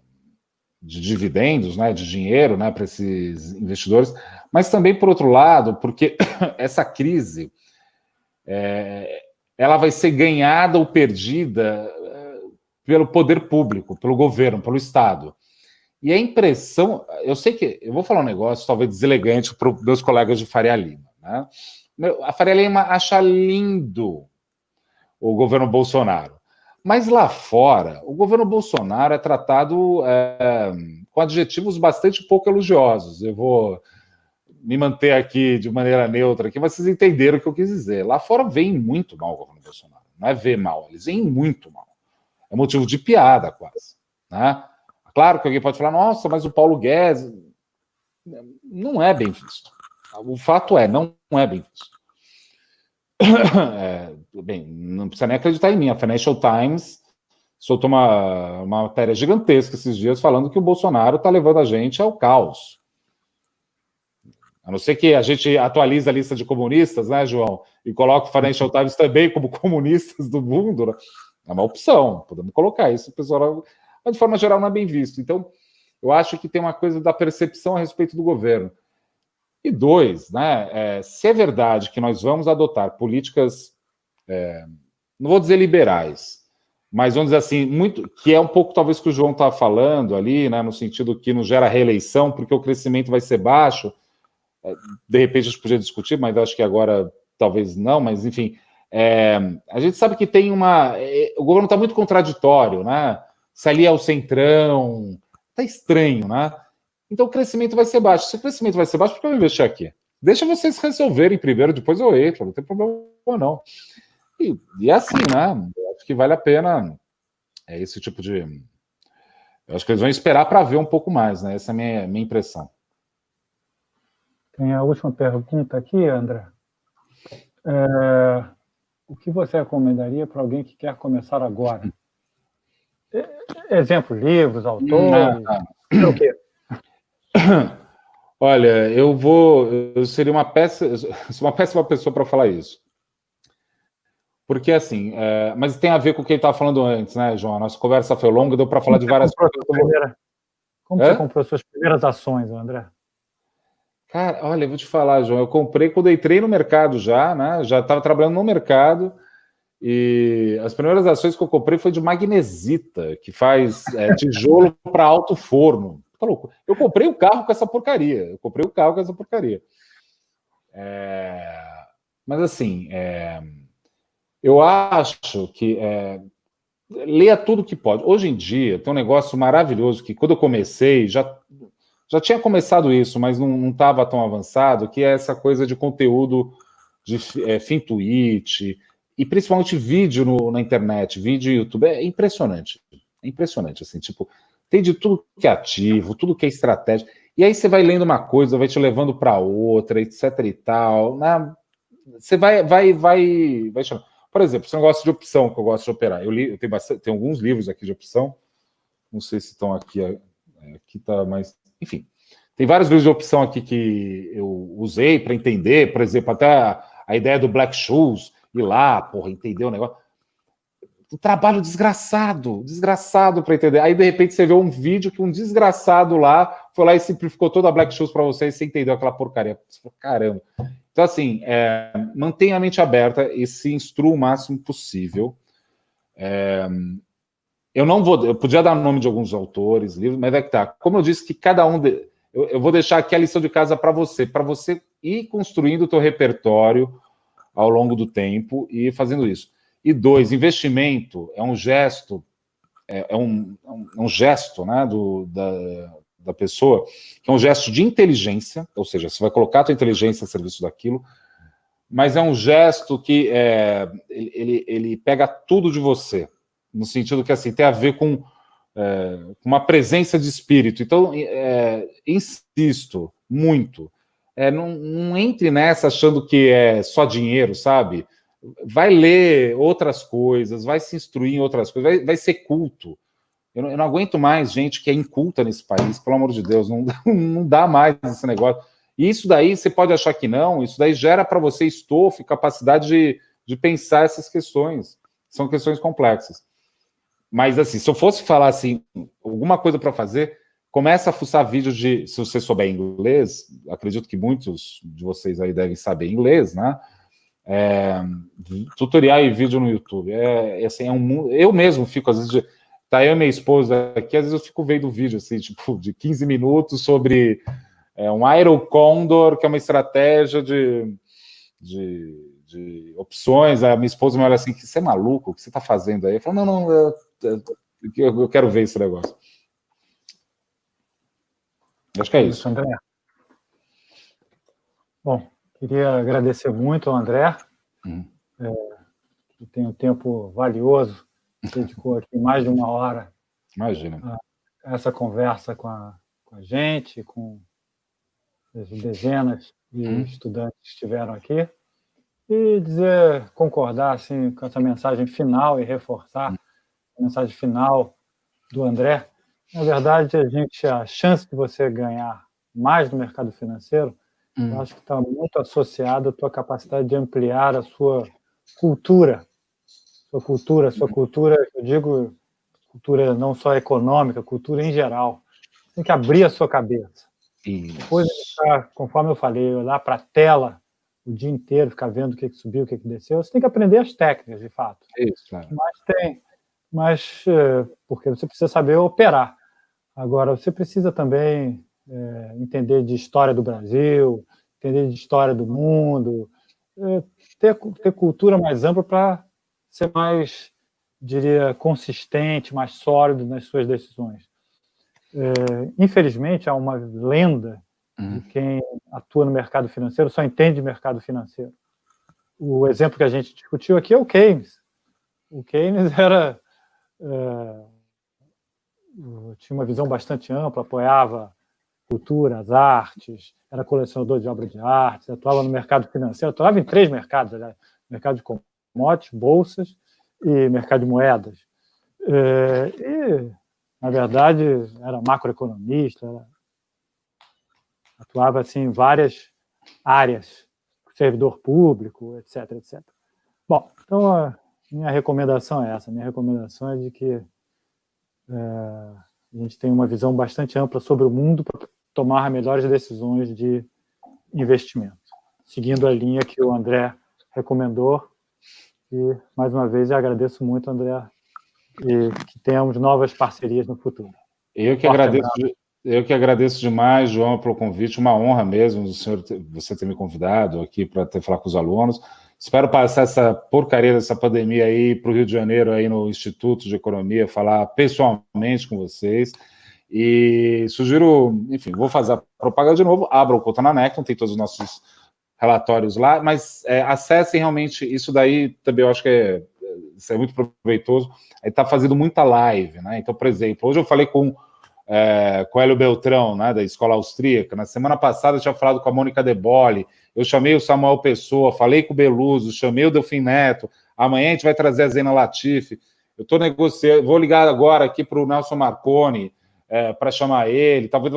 dividendos, né? De dinheiro, né? Para esses investidores, mas também, por outro lado, porque essa crise ela vai ser ganhada ou perdida pelo poder público, pelo governo, pelo Estado. E a impressão, eu sei que, eu vou falar um negócio talvez deselegante para os meus colegas de Faria Lima, né? A Faria Lima acha lindo o governo Bolsonaro, mas lá fora, o governo Bolsonaro é tratado com adjetivos bastante pouco elogiosos. Eu vou me manter aqui de maneira neutra, aqui, mas vocês entenderam o que eu quis dizer. Lá fora vem muito mal o governo Bolsonaro, não é ver mal, eles vêm muito mal. É motivo de piada quase, né? Claro que alguém pode falar, nossa, mas o Paulo Guedes não é bem visto. O fato não é bem visto. Bem, não precisa nem acreditar em mim. A Financial Times soltou uma matéria gigantesca esses dias falando que o Bolsonaro está levando a gente ao caos. A não ser que a gente atualize a lista de comunistas, né, João? E coloque o Financial Times também como comunistas do mundo. Né? É uma opção, podemos colocar isso, o pessoal... Mas, de forma geral, não é bem visto. Então, eu acho que tem uma coisa da percepção a respeito do governo. E dois, né, se é verdade que nós vamos adotar políticas, não vou dizer liberais, mas vamos dizer assim, muito, que é um pouco talvez que o João está falando ali, né, no sentido que não gera reeleição, porque o crescimento vai ser baixo, de repente a gente podia discutir, mas acho que agora talvez não, mas enfim, a gente sabe que tem o governo está muito contraditório, né? Se ali é o centrão, tá estranho, né? Então o crescimento vai ser baixo. Se o crescimento vai ser baixo, por que eu vou investir aqui? Deixa vocês resolverem primeiro, depois eu entro, não tem problema não. E assim, né? Eu acho que vale a pena esse tipo de... Eu acho que eles vão esperar para ver um pouco mais, né? Essa é a minha impressão. Tem a última pergunta aqui, André. O que você recomendaria para alguém que quer começar agora? Exemplo, livros, autores, o quê? Olha, eu seria uma péssima pessoa para falar isso. Porque, assim, mas tem a ver com o que ele estava falando antes, né, João? A nossa conversa foi longa, deu para falar de várias coisas. Como você comprou suas primeiras ações, André? Cara, olha, eu vou te falar, João, eu comprei quando eu entrei no mercado já, né? Já estava trabalhando no mercado. E as primeiras ações que eu comprei foi de magnesita, que faz tijolo para alto forno. Tá louco? Eu comprei o carro com essa porcaria. Mas assim, eu acho que leia tudo que pode. Hoje em dia tem um negócio maravilhoso que quando eu comecei, já tinha começado isso, mas não estava tão avançado, que é essa coisa de conteúdo de FinTwitch, e principalmente vídeo na internet, vídeo no YouTube, é impressionante, assim, tipo, tem de tudo que é ativo, tudo que é estratégia, e aí você vai lendo uma coisa, vai te levando para outra, etc e tal, né? Você vai chamando. Por exemplo, esse negócio de opção que eu gosto de operar, eu tenho alguns livros aqui de opção, não sei se estão aqui tá mais, enfim, tem vários livros de opção aqui que eu usei para entender, por exemplo, até a ideia do Black Shoes, ir lá, entender o negócio. Um trabalho desgraçado para entender. Aí, de repente, você vê um vídeo que um desgraçado lá foi lá e simplificou toda a Black Shoes para você e você entendeu aquela porcaria. Caramba. Então, assim, mantenha a mente aberta e se instrua o máximo possível. Eu podia dar o nome de alguns autores, livros, mas é que tá. Como eu disse que cada um eu vou deixar aqui a lição de casa para você ir construindo o teu repertório ao longo do tempo e fazendo isso. E 2, investimento é um gesto, um gesto, né, da pessoa, que é um gesto de inteligência, ou seja, você vai colocar a tua inteligência a serviço daquilo, mas é um gesto que ele pega tudo de você, no sentido que assim, tem a ver com uma presença de espírito. Então, insisto muito, não entre nessa achando que é só dinheiro, sabe? Vai ler outras coisas, vai se instruir em outras coisas, vai ser culto. Eu não aguento mais gente que é inculta nesse país, pelo amor de Deus, não dá mais esse negócio. E isso daí, você pode achar que não, isso daí gera para você estofo e capacidade de pensar essas questões. São questões complexas. Mas, assim, se eu fosse falar, assim, alguma coisa para fazer, começa a fuçar vídeos se você souber inglês, acredito que muitos de vocês aí devem saber inglês, né? Tutorial e vídeo no YouTube. Assim, eu mesmo fico, às vezes, tá eu e minha esposa aqui, às vezes eu fico vendo vídeo, assim, tipo, de 15 minutos sobre um Aerocondor, que é uma estratégia de opções. A minha esposa me olha assim, que você é maluco? O que você está fazendo aí? Eu falo, não, eu quero ver esse negócio. Acho que é isso. André. Bom, queria agradecer muito ao André, que tem um tempo valioso, dedicou aqui mais de 1 hora. Imagina. A essa conversa com a gente, com as dezenas de estudantes que estiveram aqui, e concordar assim, com essa mensagem final e reforçar a mensagem final do André. Na verdade, a chance de você ganhar mais no mercado financeiro, eu acho que está muito associada à tua capacidade de ampliar a sua cultura. Sua cultura, eu digo cultura não só econômica, cultura em geral. Você tem que abrir a sua cabeça. Depois de ficar, conforme eu falei, olhar para a tela o dia inteiro, ficar vendo o que subiu, o que desceu, você tem que aprender as técnicas, de fato. Isso, claro. Mas porque você precisa saber operar. Agora, você precisa também entender de história do Brasil, entender de história do mundo, ter cultura mais ampla para ser mais, diria, consistente, mais sólido nas suas decisões. Infelizmente, há uma lenda de quem atua no mercado financeiro só entende de mercado financeiro. O exemplo que a gente discutiu aqui é o Keynes. O Keynes tinha uma visão bastante ampla, apoiava cultura, as artes, era colecionador de obras de arte, atuava no mercado financeiro, atuava em 3 mercados, aliás, mercado de commodities, bolsas e mercado de moedas. E, na verdade, era macroeconomista, atuava assim, em várias áreas, servidor público, etc, etc. Bom, então a minha recomendação é essa. Minha recomendação é de que a gente tenha uma visão bastante ampla sobre o mundo para tomar melhores decisões de investimento, seguindo a linha que o André recomendou. E, mais uma vez, eu agradeço muito, André, e que tenhamos novas parcerias no futuro. Eu que agradeço demais, João, pelo convite. Uma honra mesmo você ter me convidado aqui para falar com os alunos. Espero passar essa porcaria dessa pandemia aí para o Rio de Janeiro, aí no Instituto de Economia, falar pessoalmente com vocês. E sugiro, enfim, vou fazer a propaganda de novo, abram conta na Necton, tem todos os nossos relatórios lá, mas acessem realmente, isso daí também eu acho que isso é muito proveitoso. Aí está fazendo muita live, né? Então, por exemplo, hoje eu falei com o Hélio Beltrão, né, da Escola Austríaca. Na semana passada eu tinha falado com a Mônica De Bolle, eu chamei o Samuel Pessoa, falei com o Beluso, chamei o Delfim Neto, amanhã a gente vai trazer a Zena Latifi. Eu estou negociando, vou ligar agora aqui para o Nelson Marconi, para chamar ele, talvez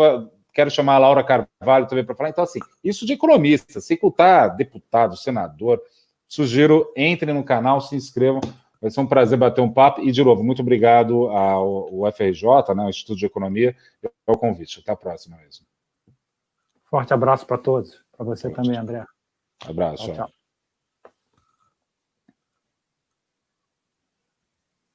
quero chamar a Laura Carvalho também para falar. Então, assim, isso de economista, se escutar deputado, senador, sugiro, entrem no canal, se inscrevam. Vai ser um prazer bater um papo. E, de novo, muito obrigado ao FRJ, né, ao Instituto de Economia, pelo convite. Até a próxima mesmo. Forte abraço para todos. Para você também, André. Abraço. Tchau, tchau.